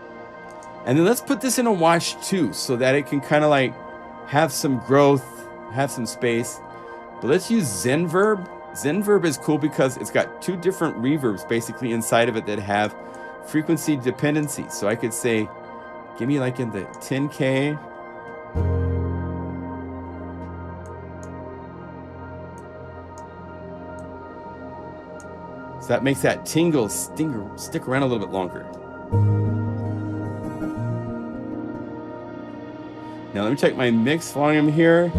And then let's put this in a wash too, so that it can kind of like have some growth, have some space. But let's use Zenverb. Zenverb is cool because it's got two different reverbs basically inside of it that have frequency dependency. So I could say, give me like in the 10K. So that makes that tingle stick around a little bit longer. Now let me check my mix volume here.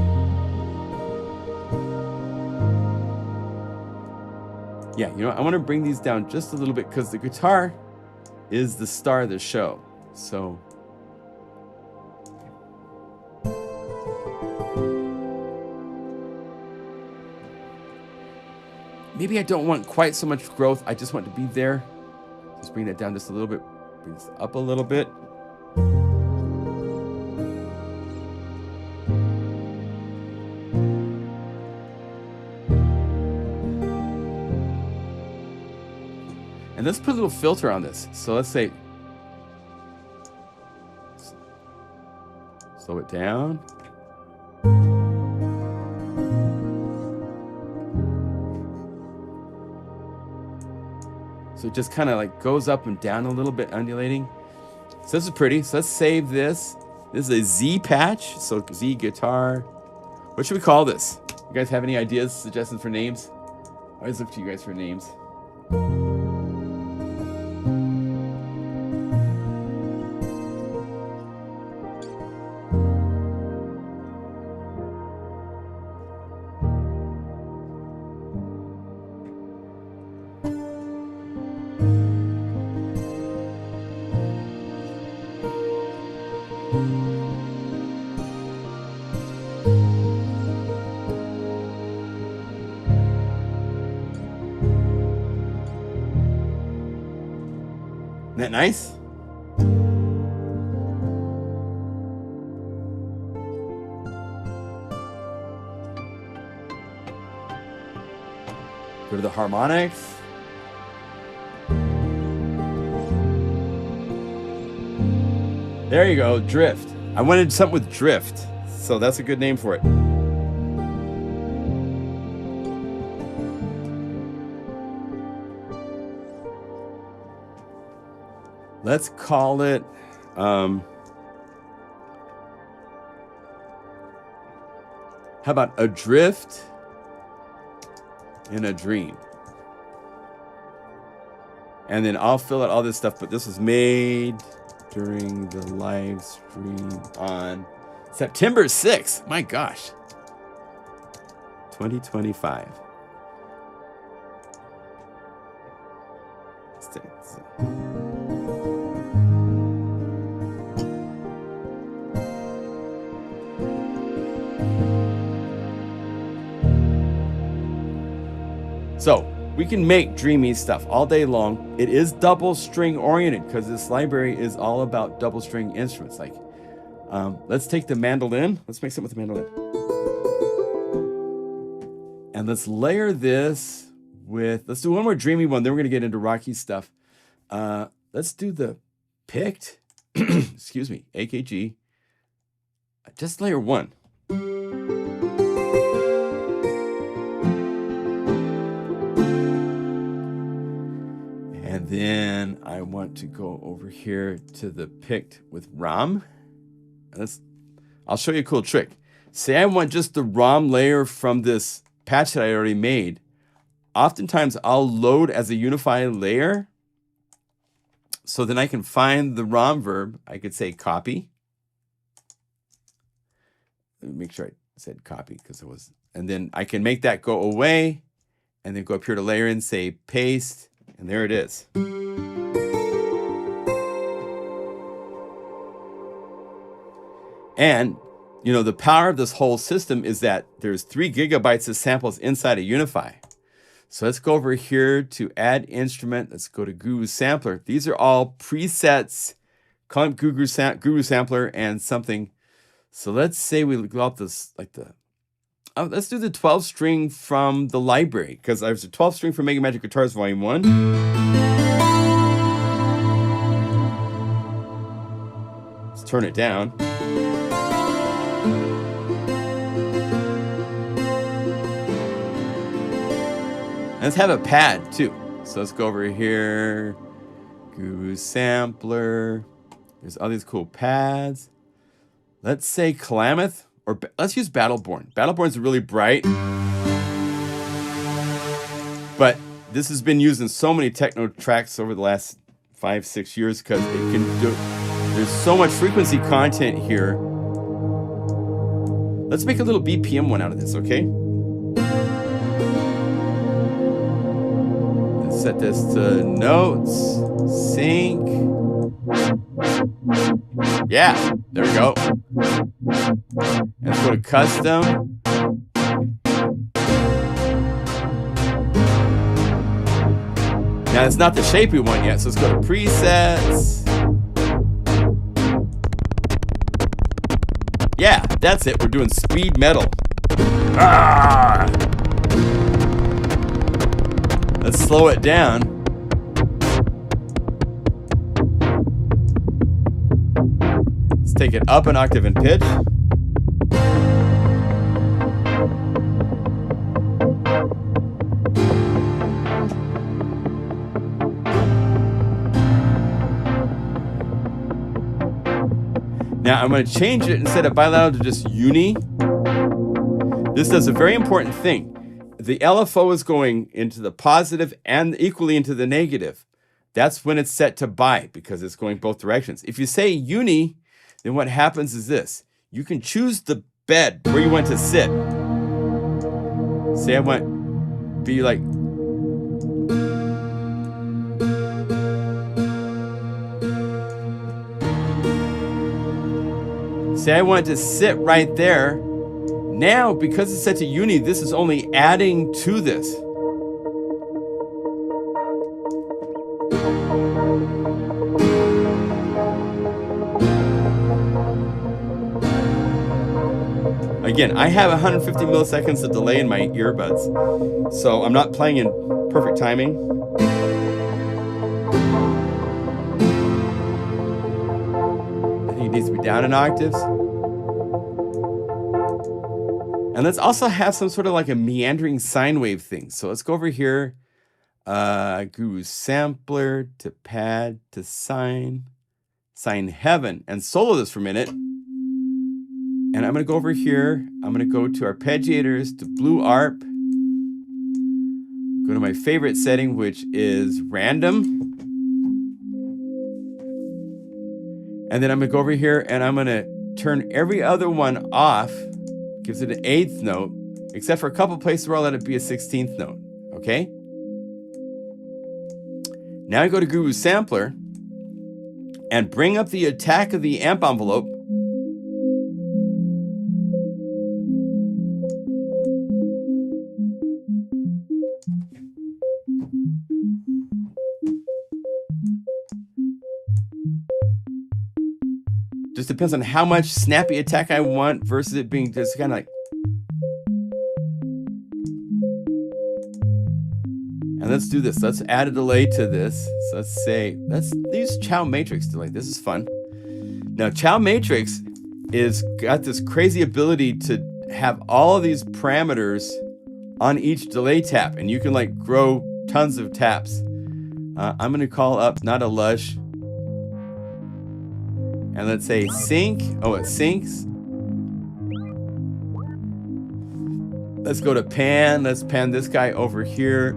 Yeah, you know, I want to bring these down just a little bit because the guitar is the star of the show. So maybe I don't want quite so much growth. I just want to be there. Just bring that down just a little bit. Bring this up a little bit. And let's put a little filter on this. So let's say, slow it down. So it just kind of like goes up and down a little bit, undulating. So this is pretty. So let's save this. This is a Z patch. So Z guitar. What should we call this? You guys have any ideas, suggestions for names? I always look to you guys for names. Isn't that nice? Go to the harmonics. There you go, drift. I wanted something with drift, so that's a good name for it. Let's call it, how about Adrift in a Dream? And then I'll fill out all this stuff, but this was made during the live stream on September 6th. My gosh. 2025. So we can make dreamy stuff all day long. It is double string oriented because this library is all about double string instruments. Like, let's take the mandolin. Let's make something with the mandolin. And let's layer this with, let's do one more dreamy one. Then we're gonna get into rocky stuff. Let's do the picked, excuse me, AKG. Just layer one. And then I want to go over here to the picked with ROM. I'll show you a cool trick. Say I want just the ROM layer from this patch that I already made. Oftentimes I'll load as a Unify layer. So then I can find the ROM verb. I could say copy. Let me make sure I said copy because it was, and then I can make that go away and then go up here to layer and say paste. And there it is. And, you know, the power of this whole system is that there's 3 gigabytes of samples inside of Unify. So let's go over here to add instrument. Let's go to Guru Sampler. These are all presets. Call it Guru Sampler and something. So let's say we go up this, like the, let's do the 12 string from the library, because there's a 12 string from MegaMagic Guitars Volume 1. Let's turn it down. And let's have a pad too. So let's go over here. Guru Sampler. There's all these cool pads. Let's say Klamath, or let's use Battleborn. Battleborn's really bright. But this has been used in so many techno tracks over the last 5-6 years because it can do, there's so much frequency content here. Let's make a little BPM one out of this, okay? Let's set this to notes, sync. Yeah, there we go. Let's go to custom. Now it's not the shapey one yet, so let's go to presets. Yeah, that's it. We're doing speed metal. Ah! Let's slow it down. Let's take it up an octave in pitch. Now I'm going to change it instead of bilateral to just uni. This does a very important thing. The LFO is going into the positive and equally into the negative. That's when it's set to bi, because it's going both directions. If you say uni, then what happens is this. You can choose the bed where you want to sit. Say I want be like, say I want to sit right there. Now, because it's set to uni, this is only adding to this. Again, I have 150 milliseconds of delay in my earbuds, so I'm not playing in perfect timing. I think it needs to be down in octaves. And let's also have some sort of like a meandering sine wave thing. So let's go over here, Guru Sampler to pad to sine heaven, and solo this for a minute. And I'm going to go over here. I'm going to go to arpeggiators, to blue arp. Go to my favorite setting, which is random. And then I'm going to go over here and I'm going to turn every other one off. Gives it an 8th note, except for a couple places where I'll let it be a 16th note, okay? Now I go to Guru Sampler and bring up the attack of the amp envelope. Just depends on how much snappy attack I want versus it being just kind of like. And let's do this. Let's add a delay to this. So let's say, let's use Chow Matrix delay. This is fun. Now, Chow Matrix is got this crazy ability to have all of these parameters on each delay tap, and you can like grow tons of taps. I'm going to call up not a lush. And let's say sync. Oh, it syncs. Let's go to pan. Let's pan this guy over here.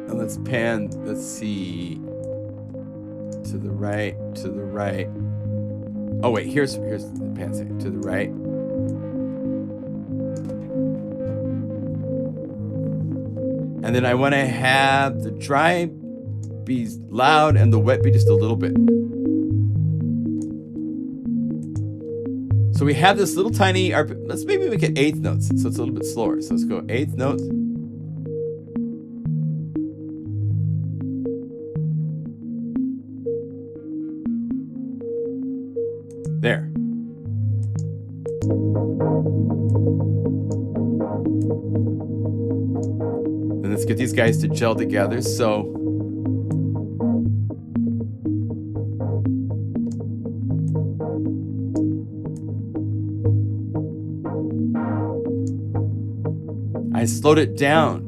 And let's pan, let's see. To the right, to the right. Oh wait, here's the pan thing. To the right. And then I want to have the dry be loud and the wet be just a little bit. So we have this little tiny, let's maybe make it eighth notes, so it's a little bit slower. So let's go eighth note. There. And let's get these guys to gel together. So I slowed it down.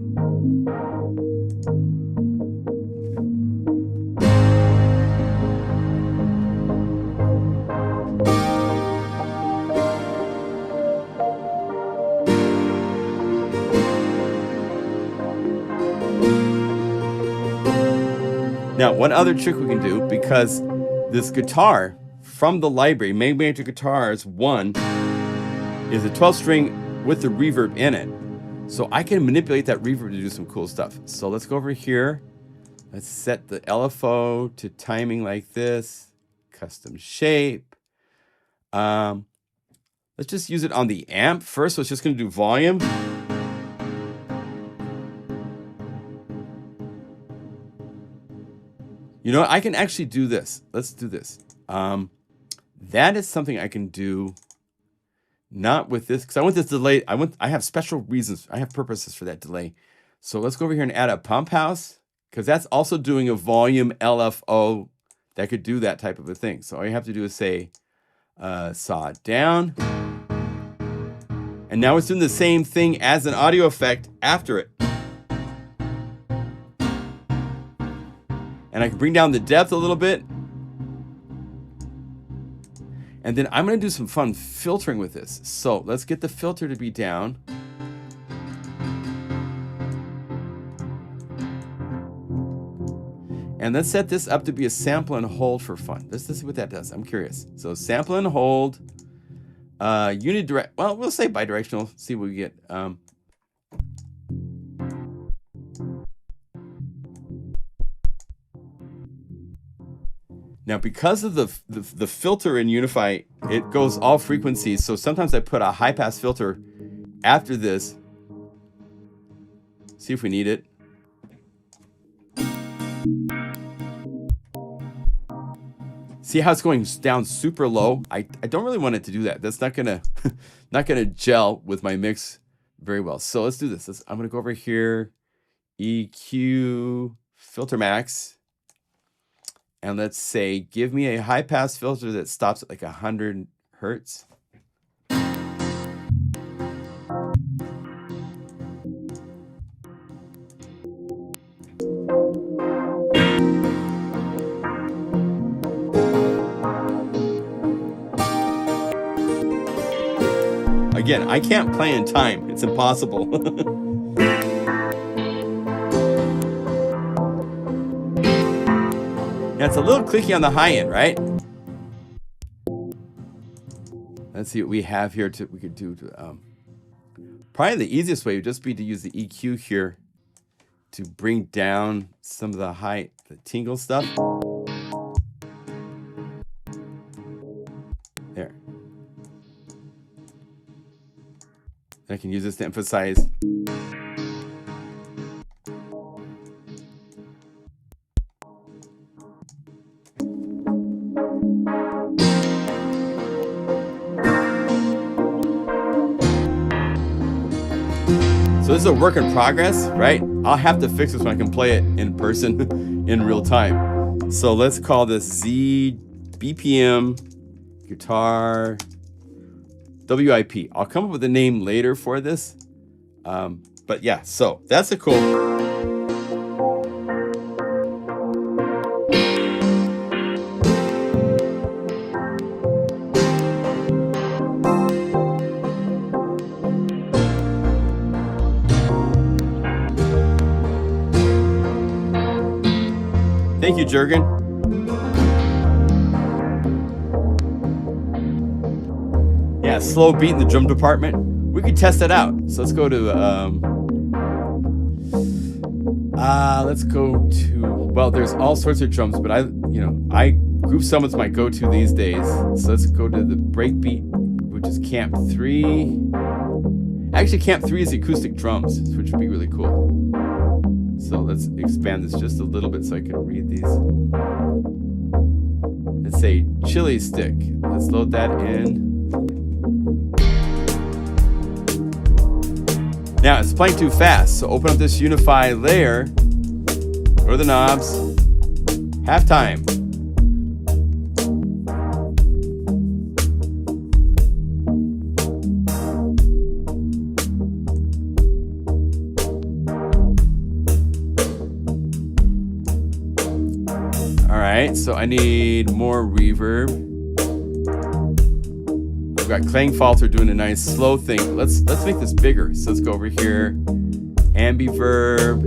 Now, one other trick we can do, because this guitar from the library, MegaMagic Guitars 1, is a 12-string with the reverb in it. So I can manipulate that reverb to do some cool stuff. So let's go over here. Let's set the LFO to timing like this. Custom shape. Let's just use it on the amp first. So it's just going to do volume. You know what? I can actually do this. Let's do this. That is something I can do. Not with this, because I want this delay. I have special reasons. I have purposes for that delay. So let's go over here and add a pump house, because that's also doing a volume LFO that could do that type of a thing. So all you have to do is say saw down. And now it's doing the same thing as an audio effect after it. And I can bring down the depth a little bit. And then I'm going to do some fun filtering with this. So let's get the filter to be down. And let's set this up to be a sample and hold for fun. Let's see what that does. I'm curious. So sample and hold. Unidirect. Well, we'll say bidirectional. See what we get. Now, because of the filter in Unify, it goes all frequencies. So sometimes I put a high pass filter after this. See if we need it. See how it's going down super low? I don't really want it to do that. That's not gonna not gonna gel with my mix very well. So let's do this. I'm gonna go over here, EQ, filter max. And let's say, give me a high pass filter that stops at like 100 hertz. Again, I can't play in time. It's impossible. Now it's a little clicky on the high end, right? Let's see what we have here. We could do. Probably the easiest way would just be to use the EQ here to bring down some of the tingle stuff. There. I can use this to emphasize. So this is a work in progress, right? I'll have to fix this when I can play it in person in real time. So let's call this Z BPM guitar WIP. I'll come up with a name later for this. But yeah, so that's a cool. Thank you, Jurgen. Yeah, slow beat in the drum department. We could test that out. So let's go to well, there's all sorts of drums, but Groove Summit's my go-to these days. So let's go to the breakbeat. which is Camp 3. Actually, Camp 3 is acoustic drums, which would be really cool. So let's expand this just a little bit so I can read these. Let's say chili stick. Let's load that in. Now it's playing too fast, so open up this Unify layer, go to the knobs, halftime. All right, so I need more reverb. I've got Clang Falter doing a nice slow thing. Let's make this bigger. So let's go over here. Ambiverb.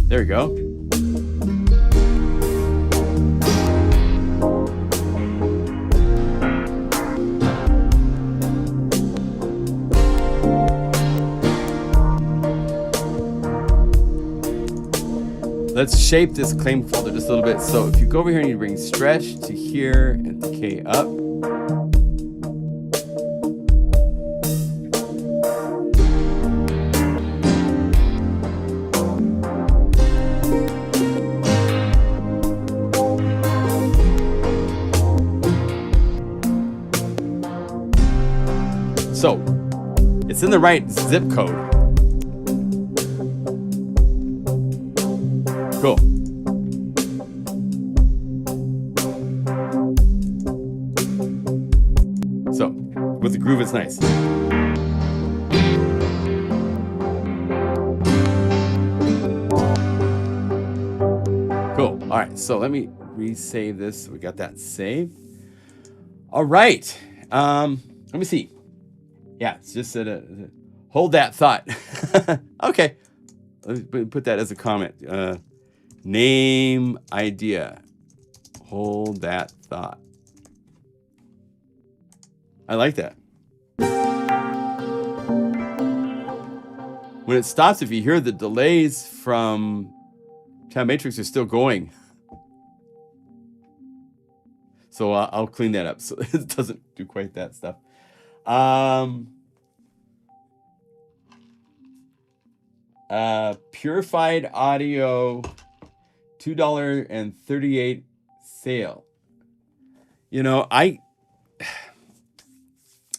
There we go. Let's shape this Clang Falter just a little bit. So if you go over here and you bring stretch to here and decay up. So it's in the right zip code. Cool. So, with the groove, it's nice. Cool. All right, so let me resave this. We got that saved. All right. Let me see. Yeah, it's just hold that thought. Okay. Let me put that as a comment. Name idea. Hold that thought. I like that. When it stops, if you hear the delays from Time Matrix are still going. So I'll clean that up so it doesn't do quite that stuff. Purified audio, $2.38 sale. You know,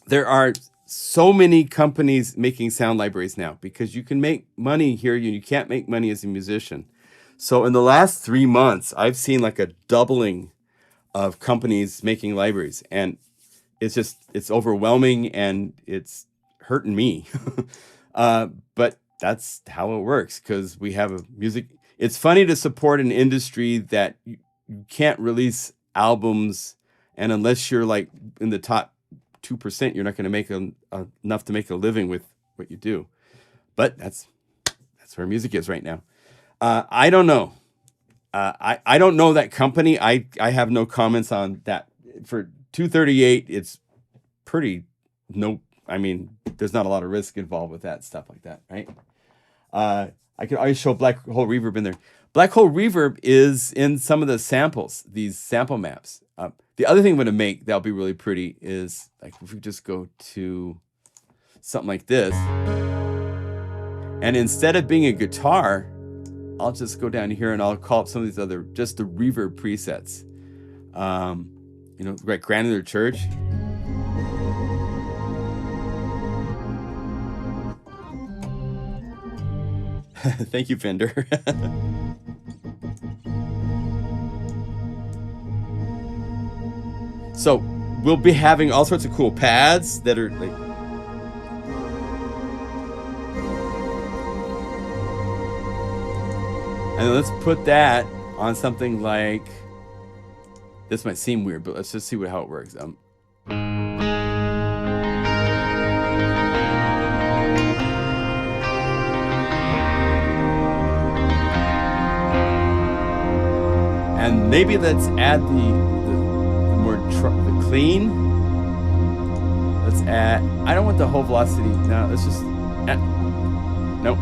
there are so many companies making sound libraries now because you can make money here and you can't make money as a musician. So in the last 3 months, I've seen like a doubling of companies making libraries, and it's overwhelming and it's hurting me. But that's how it works because we have a music. It's funny to support an industry that you can't release albums, and unless you're like in the top 2%, you're not going to make enough to make a living with what you do. But that's where music is right now. I don't know. I don't know that company. I have no comments on that. For $238, it's pretty I mean, there's not a lot of risk involved with that stuff like that, right? I can always show Black Hole Reverb in there. Black Hole Reverb is in some of the samples, these sample maps. The other thing I'm going to make that'll be really pretty is like if we just go to something like this, and instead of being a guitar, I'll just go down here and I'll call up some of these other, just the reverb presets. You know, like Granular Church. Thank you, Fender. So we'll be having all sorts of cool pads that are like, and then let's put that on something like, this might seem weird, but let's just see how it works. And maybe let's add the clean. Let's add, I don't want the whole velocity. No, let's just add, nope,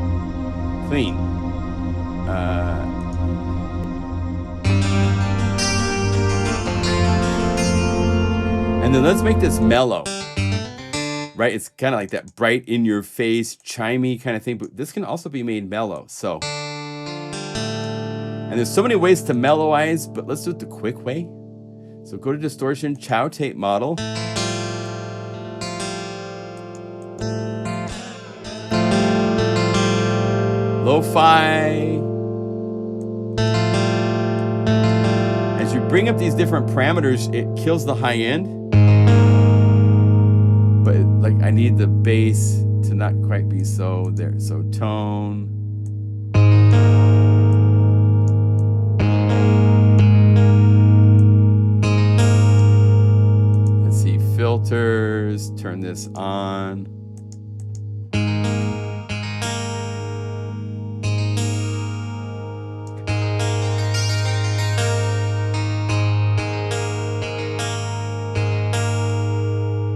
clean. And then let's make this mellow, right? It's kind of like that bright in your face, chimey kind of thing, but this can also be made mellow. So, and there's so many ways to mellowize, but let's do it the quick way. So go to distortion, chow tape model. Lo-fi. As you bring up these different parameters, it kills the high end. But like I need the bass to not quite be so there. So tone. Let's see, filters, turn this on.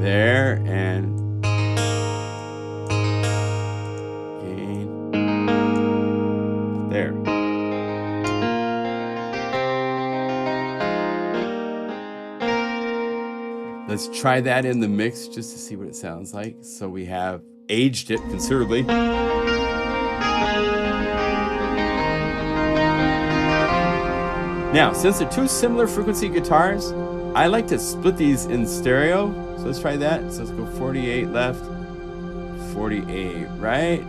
There, and gain there. Let's try that in the mix just to see what it sounds like. So we have aged it considerably. Now, since they're two similar frequency guitars, I like to split these in stereo. So let's try that. So let's go 48 left, 48 right.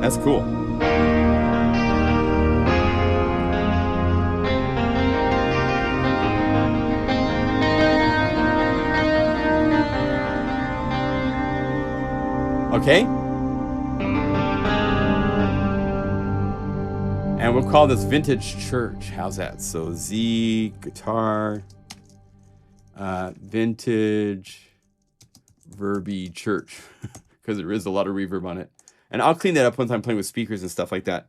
That's cool. Okay. And we'll call this Vintage Church. How's that? So Z, guitar, vintage, verby church, because there is a lot of reverb on it. And I'll clean that up once I'm playing with speakers and stuff like that.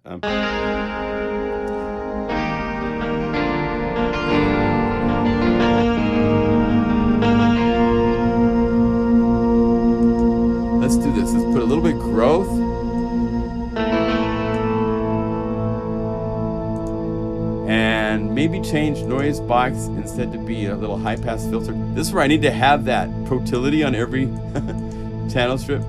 Let's do this. Let's put a little bit of growth. And maybe change noise box instead to be a little high pass filter. This is where I need to have that Proility on every channel strip.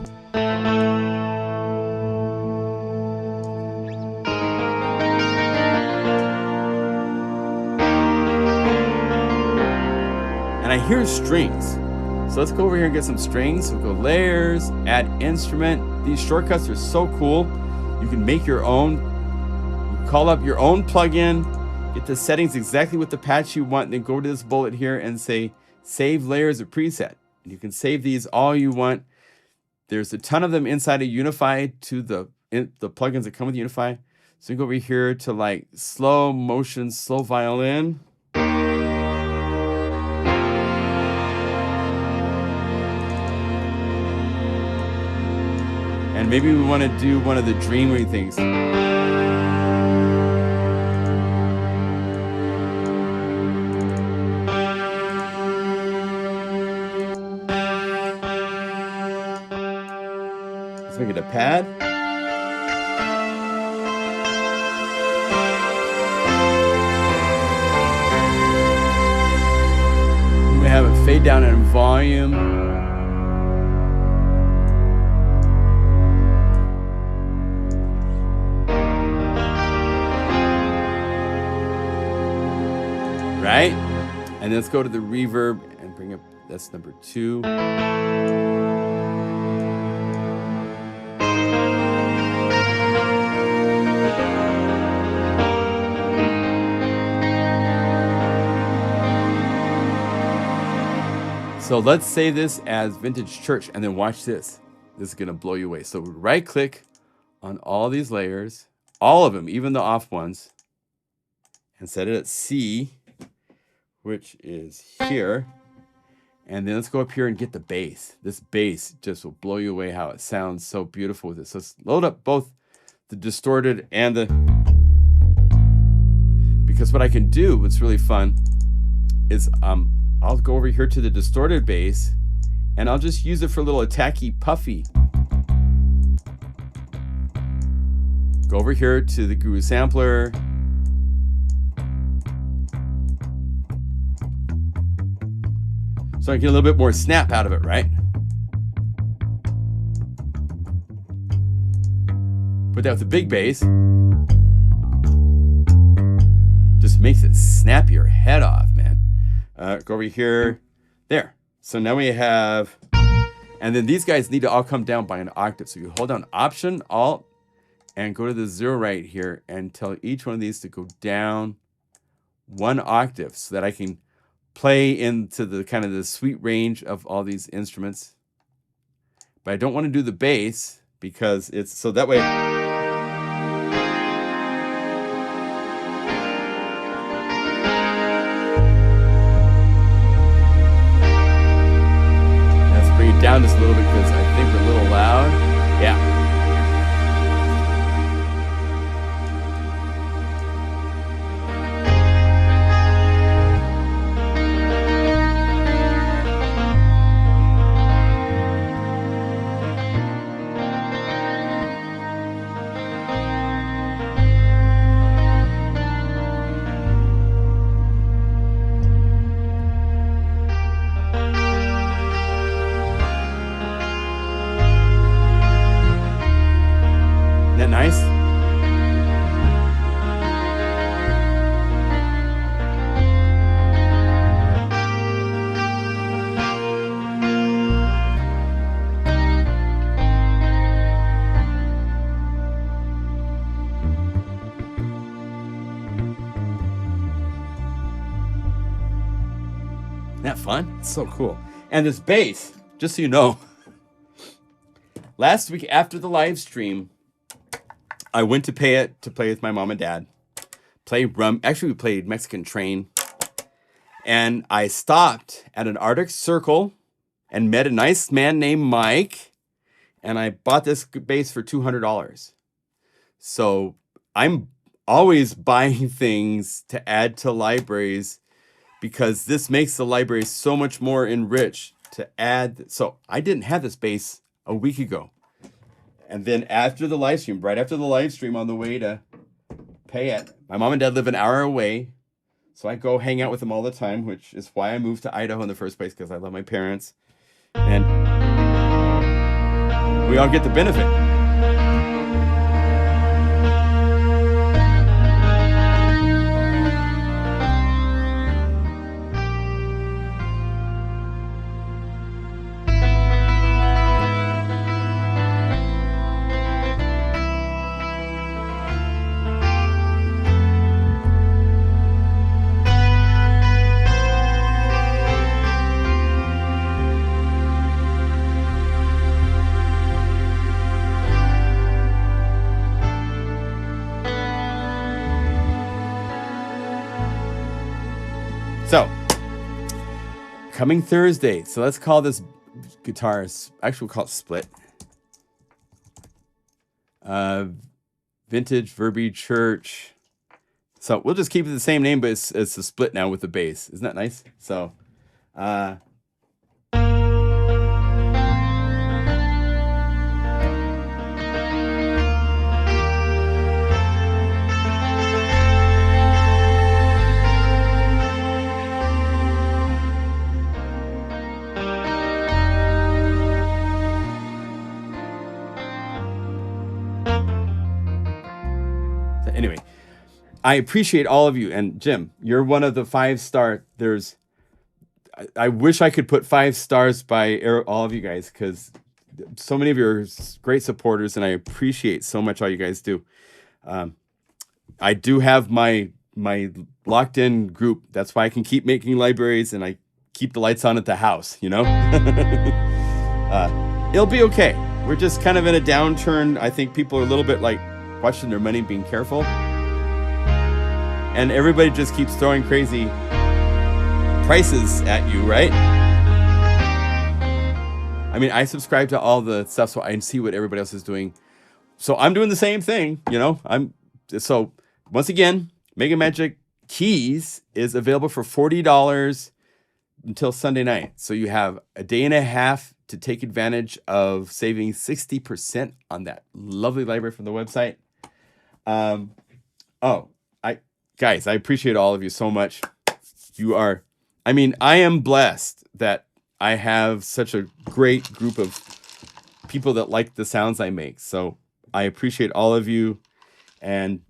And I hear strings. So let's go over here and get some strings. So go layers, add instrument. These shortcuts are so cool. You can make your own. You call up your own plugin. Get the settings exactly with the patch you want, and then go to this bullet here and say save layers or preset. And you can save these all you want. There's a ton of them inside of Unify to the plugins that come with Unify. So you go over here to like slow motion, slow violin. And maybe we want to do one of the dreamy things. Let's make it a pad. We have it fade down in volume. Right? And let's go to the reverb and bring up, that's number 2. So let's save this as Vintage Church, and then watch this. This is gonna blow you away. So right click on all these layers, all of them, even the off ones, and set it at C, which is here. And then let's go up here and get the bass. This bass just will blow you away how it sounds so beautiful with this. So let's load up both the distorted and the, because what I can do, what's really fun, is I'll go over here to the distorted bass and I'll just use it for a little attacky puffy. Go over here to the Guru sampler. So I get a little bit more snap out of it, right? Put that with the big bass. Just makes it snap your head off, man. Go over here. There. So now we have, and then these guys need to all come down by an octave. So you hold down Option, Alt, and go to the 0 right here and tell each one of these to go down 1 octave so that I can play into the kind of the sweet range of all these instruments. But I don't want to do the bass because it's, so that way, let's bring it down just a little bit because I think we're a little loud. Yeah. Nice. Isn't that fun? It's so cool. And this bass, just so you know, last week after the live stream, I went to pay it to play with my mom and dad. Actually, we played Mexican Train. And I stopped at an Arctic Circle and met a nice man named Mike. And I bought this bass for $200. So I'm always buying things to add to libraries because this makes the library so much more enriched to add. So I didn't have this bass a week ago. And then after the live stream, right after the live stream on the way to pay it, my mom and dad live an hour away. So I go hang out with them all the time, which is why I moved to Idaho in the first place, because I love my parents. And we all get the benefit. So, coming Thursday. So let's call this guitar, actually we'll call it Split. Vintage Verby Church. So we'll just keep it the same name, but it's a Split now with the bass. Isn't that nice? So, anyway, I appreciate all of you. And Jim, you're one of the 5-star. I wish I could put 5 stars by all of you guys, because so many of you are great supporters, and I appreciate so much all you guys do. I do have my locked in group. That's why I can keep making libraries and I keep the lights on at the house, you know? It'll be okay. We're just kind of in a downturn. I think people are a little bit like watching their money, being careful. And everybody just keeps throwing crazy prices at you, right? I mean, I subscribe to all the stuff so I see what everybody else is doing. So I'm doing the same thing, you know? So once again, MegaMagic Keys is available for $40. until Sunday night. So you have a day and a half to take advantage of saving 60% on that lovely library from the website. Guys, I appreciate all of you so much. I am blessed that I have such a great group of people that like the sounds I make. So I appreciate all of you. And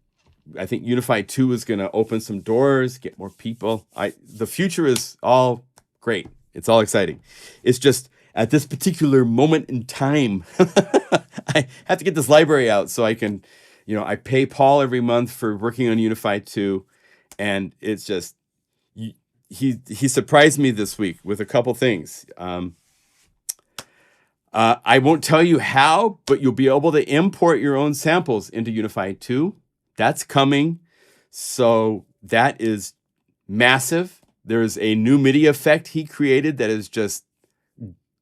I think Unify 2 is going to open some doors, get more people. The future is all great. It's all exciting. It's just at this particular moment in time, I have to get this library out so I can, I pay Paul every month for working on Unify 2. And it's just, he surprised me this week with a couple things. I won't tell you how, but you'll be able to import your own samples into Unify 2. That's coming. So that is massive. There's a new MIDI effect he created that is just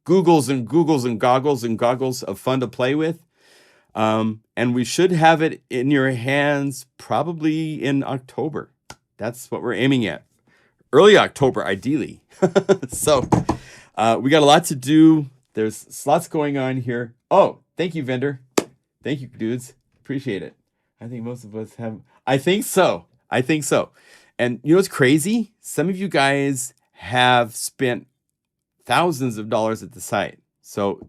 googles and googles and goggles of fun to play with. And we should have it in your hands probably in October. That's what we're aiming at. Early October, ideally. So we got a lot to do. There's lots going on here. Oh, thank you, vendor. Thank you, dudes. Appreciate it. I think most of us have. I think so. And you know what's crazy? Some of you guys have spent thousands of dollars at the site. So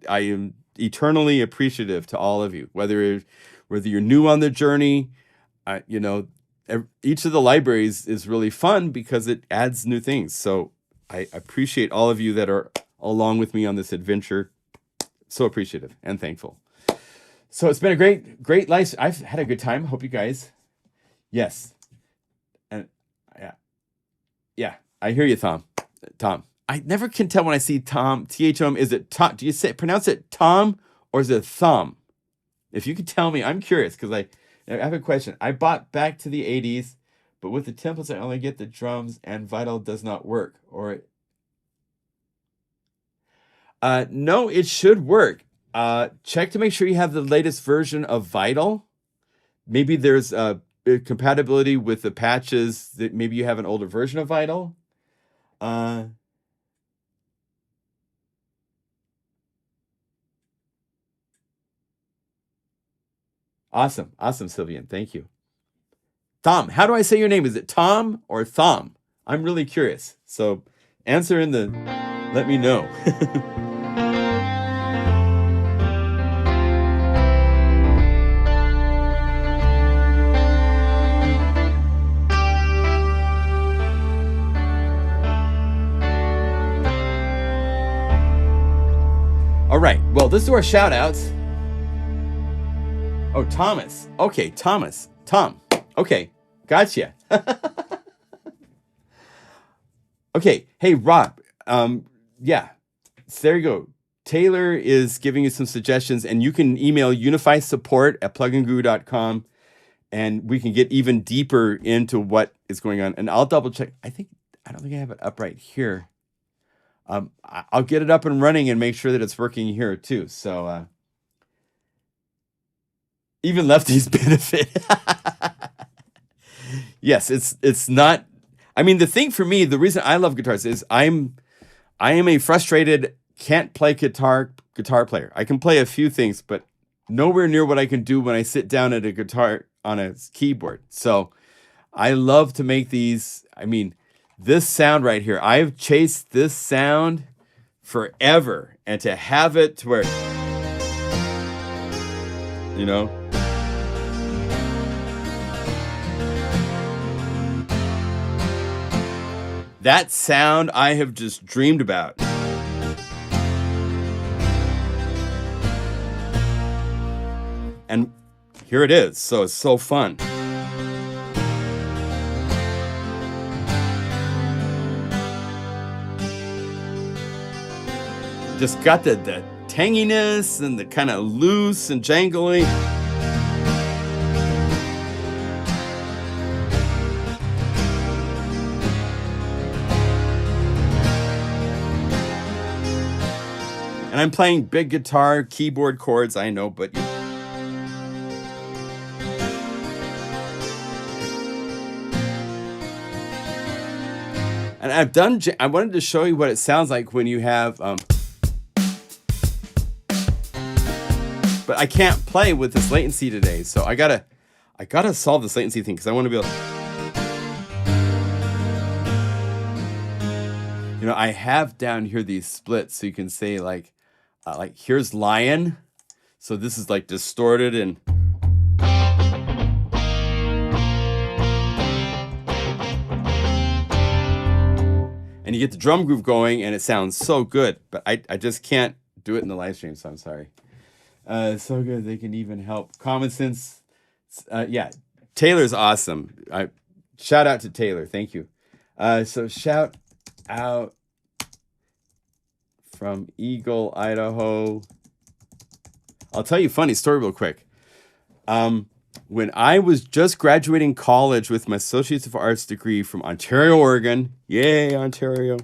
I am eternally appreciative to all of you. Whether you're new on the journey, each of the libraries is really fun because it adds new things. So I appreciate all of you that are along with me on this adventure. So appreciative and thankful. So it's been a great life. I've had a good time. Hope you guys. Yes. And yeah, I hear you, Tom. I never can tell when I see Tom, T-H-O-M. Is it Tom? Do you pronounce it Tom or is it Thumb? If you could tell me, I'm curious because I have a question. I bought Back to the 80s, but with the templates, I only get the drums and Vital does not work. No, it should work. Check to make sure you have the latest version of Vital. Maybe there's a compatibility with the patches that maybe you have an older version of Vital. Awesome, Sylvian. Thank you. Tom, how do I say your name? Is it Tom or Thom? I'm really curious. So answer let me know. All right, well, let's do our shout outs. Oh, Thomas. Okay, Tom. Okay, gotcha. Okay, hey, Rob. Yeah, so there you go. Taylor is giving you some suggestions, and you can email unifysupport@pluginguru.com, and we can get even deeper into what is going on. And I'll double check. I don't think I have it up right here. I'll get it up and running and make sure that it's working here too. So even lefties benefit. Yes, it's not. I mean, the thing for me, the reason I love guitars is I am a frustrated, can't play guitar player. I can play a few things, but nowhere near what I can do when I sit down at a guitar on a keyboard. So I love to make these. I mean, this sound right here, I've chased this sound forever, and to have it to where, that sound I have just dreamed about. And here it is. So it's so fun. Just got the tanginess and the kind of loose and jangly. And I'm playing big guitar, keyboard chords, I know, but And I wanted to show you what it sounds like when you have, but I can't play with this latency today. So I gotta solve this latency thing because I want to be able to, I have down here these splits. So you can say like here's lion. So this is like distorted and you get the drum groove going and it sounds so good, but I just can't do it in the live stream, so I'm sorry. So good, they can even help. Common Sense, yeah, Taylor's awesome. Shout out to Taylor, thank you. So shout out from Eagle, Idaho. I'll tell you a funny story real quick. When I was just graduating college with my Associates of Arts degree from Ontario, Oregon, yay, Ontario.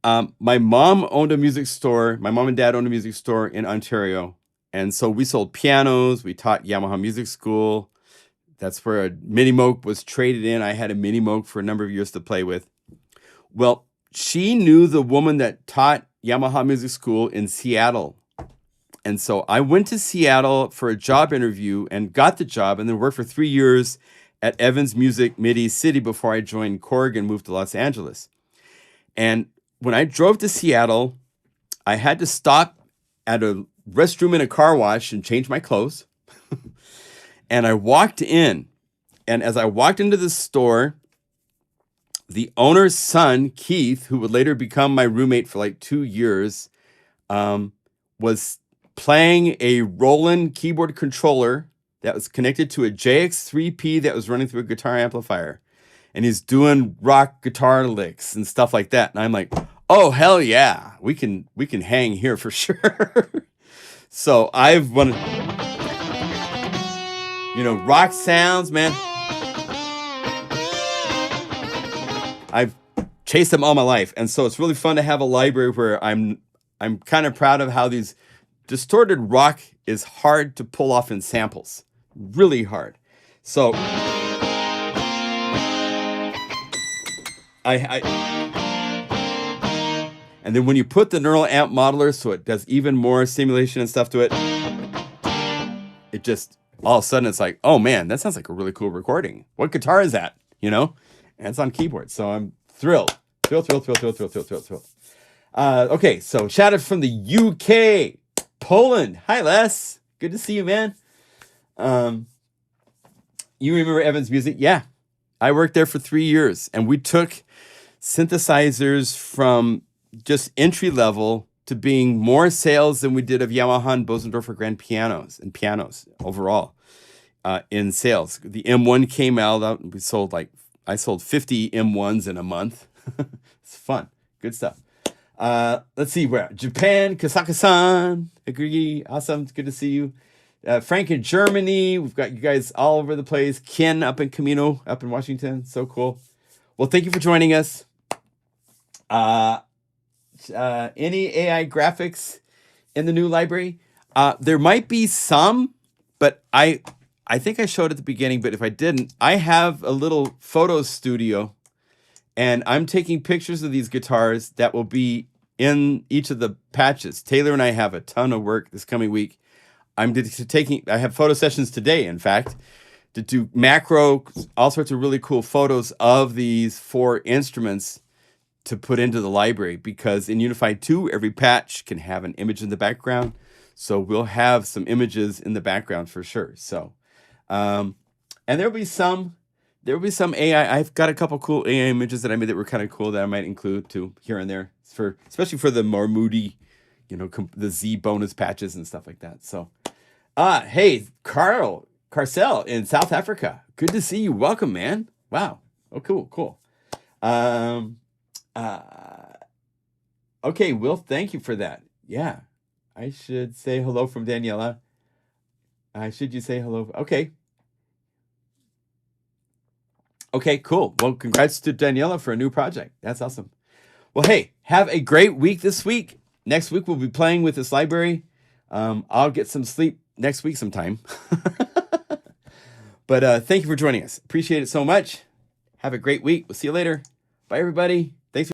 My mom owned a music store. My mom and dad owned a music store in Ontario. And so we sold pianos. We taught Yamaha Music School. That's where a Mini Moog was traded in. I had a Mini Moog for a number of years to play with. Well, she knew the woman that taught Yamaha Music School in Seattle. And so I went to Seattle for a job interview and got the job and then worked for 3 years at Evans Music Mid-East City before I joined Korg and moved to Los Angeles. And when I drove to Seattle, I had to stop at a restroom in a car wash and change my clothes. And I walked in. And as I walked into the store, the owner's son, Keith, who would later become my roommate for like 2 years, was playing a Roland keyboard controller that was connected to a JX3P that was running through a guitar amplifier. And he's doing rock guitar licks and stuff like that. And I'm like, oh, hell yeah, we can hang here for sure. So I've wanted, rock sounds, man. I've chased them all my life. And so it's really fun to have a library where I'm kind of proud of how these distorted rock is hard to pull off in samples. Really hard. So and then when you put the neural amp modeler so it does even more simulation and stuff to it, it just all of a sudden it's like, oh man, that sounds like a really cool recording. What guitar is that? And it's on keyboard. So I'm thrilled. Thrilled. Okay, so shout out from the UK. Poland. Hi, Les. Good to see you, man. You remember Evans Music? Yeah. I worked there for 3 years, and we took synthesizers from just entry level to being more sales than we did of Yamaha and Bosendorfer grand pianos and pianos overall in sales. The M1 came out. I sold 50 M1s in a month. It's fun. Good stuff. Let's see where Japan, Kasaka-san, agree, awesome, it's good to see you. Frank in Germany, we've got you guys all over the place. Ken up in Camino, up in Washington, so cool. Well, thank you for joining us. Any AI graphics in the new library? There might be some, but I think I showed at the beginning, but if I didn't, I have a little photo studio. And I'm taking pictures of these guitars that will be in each of the patches. Taylor and I have a ton of work this coming week. I have photo sessions today, in fact, to do macro, all sorts of really cool photos of these 4 instruments to put into the library. Because in Unify 2, every patch can have an image in the background. So we'll have some images in the background for sure. So, and there'll be some AI. I've got a couple cool AI images that I made that were kind of cool that I might include too here and there, especially for the more moody, the Z bonus patches and stuff like that. So, hey, Carcel in South Africa. Good to see you. Welcome, man. Wow. Oh, cool. Okay, Will, thank you for that. Yeah, I should say hello from Daniela. Should you say hello? Okay. Okay, cool. Well, congrats to Daniela for a new project. That's awesome. Well, hey, have a great week this week. Next week, we'll be playing with this library. I'll get some sleep next week sometime. But thank you for joining us. Appreciate it so much. Have a great week. We'll see you later. Bye, everybody.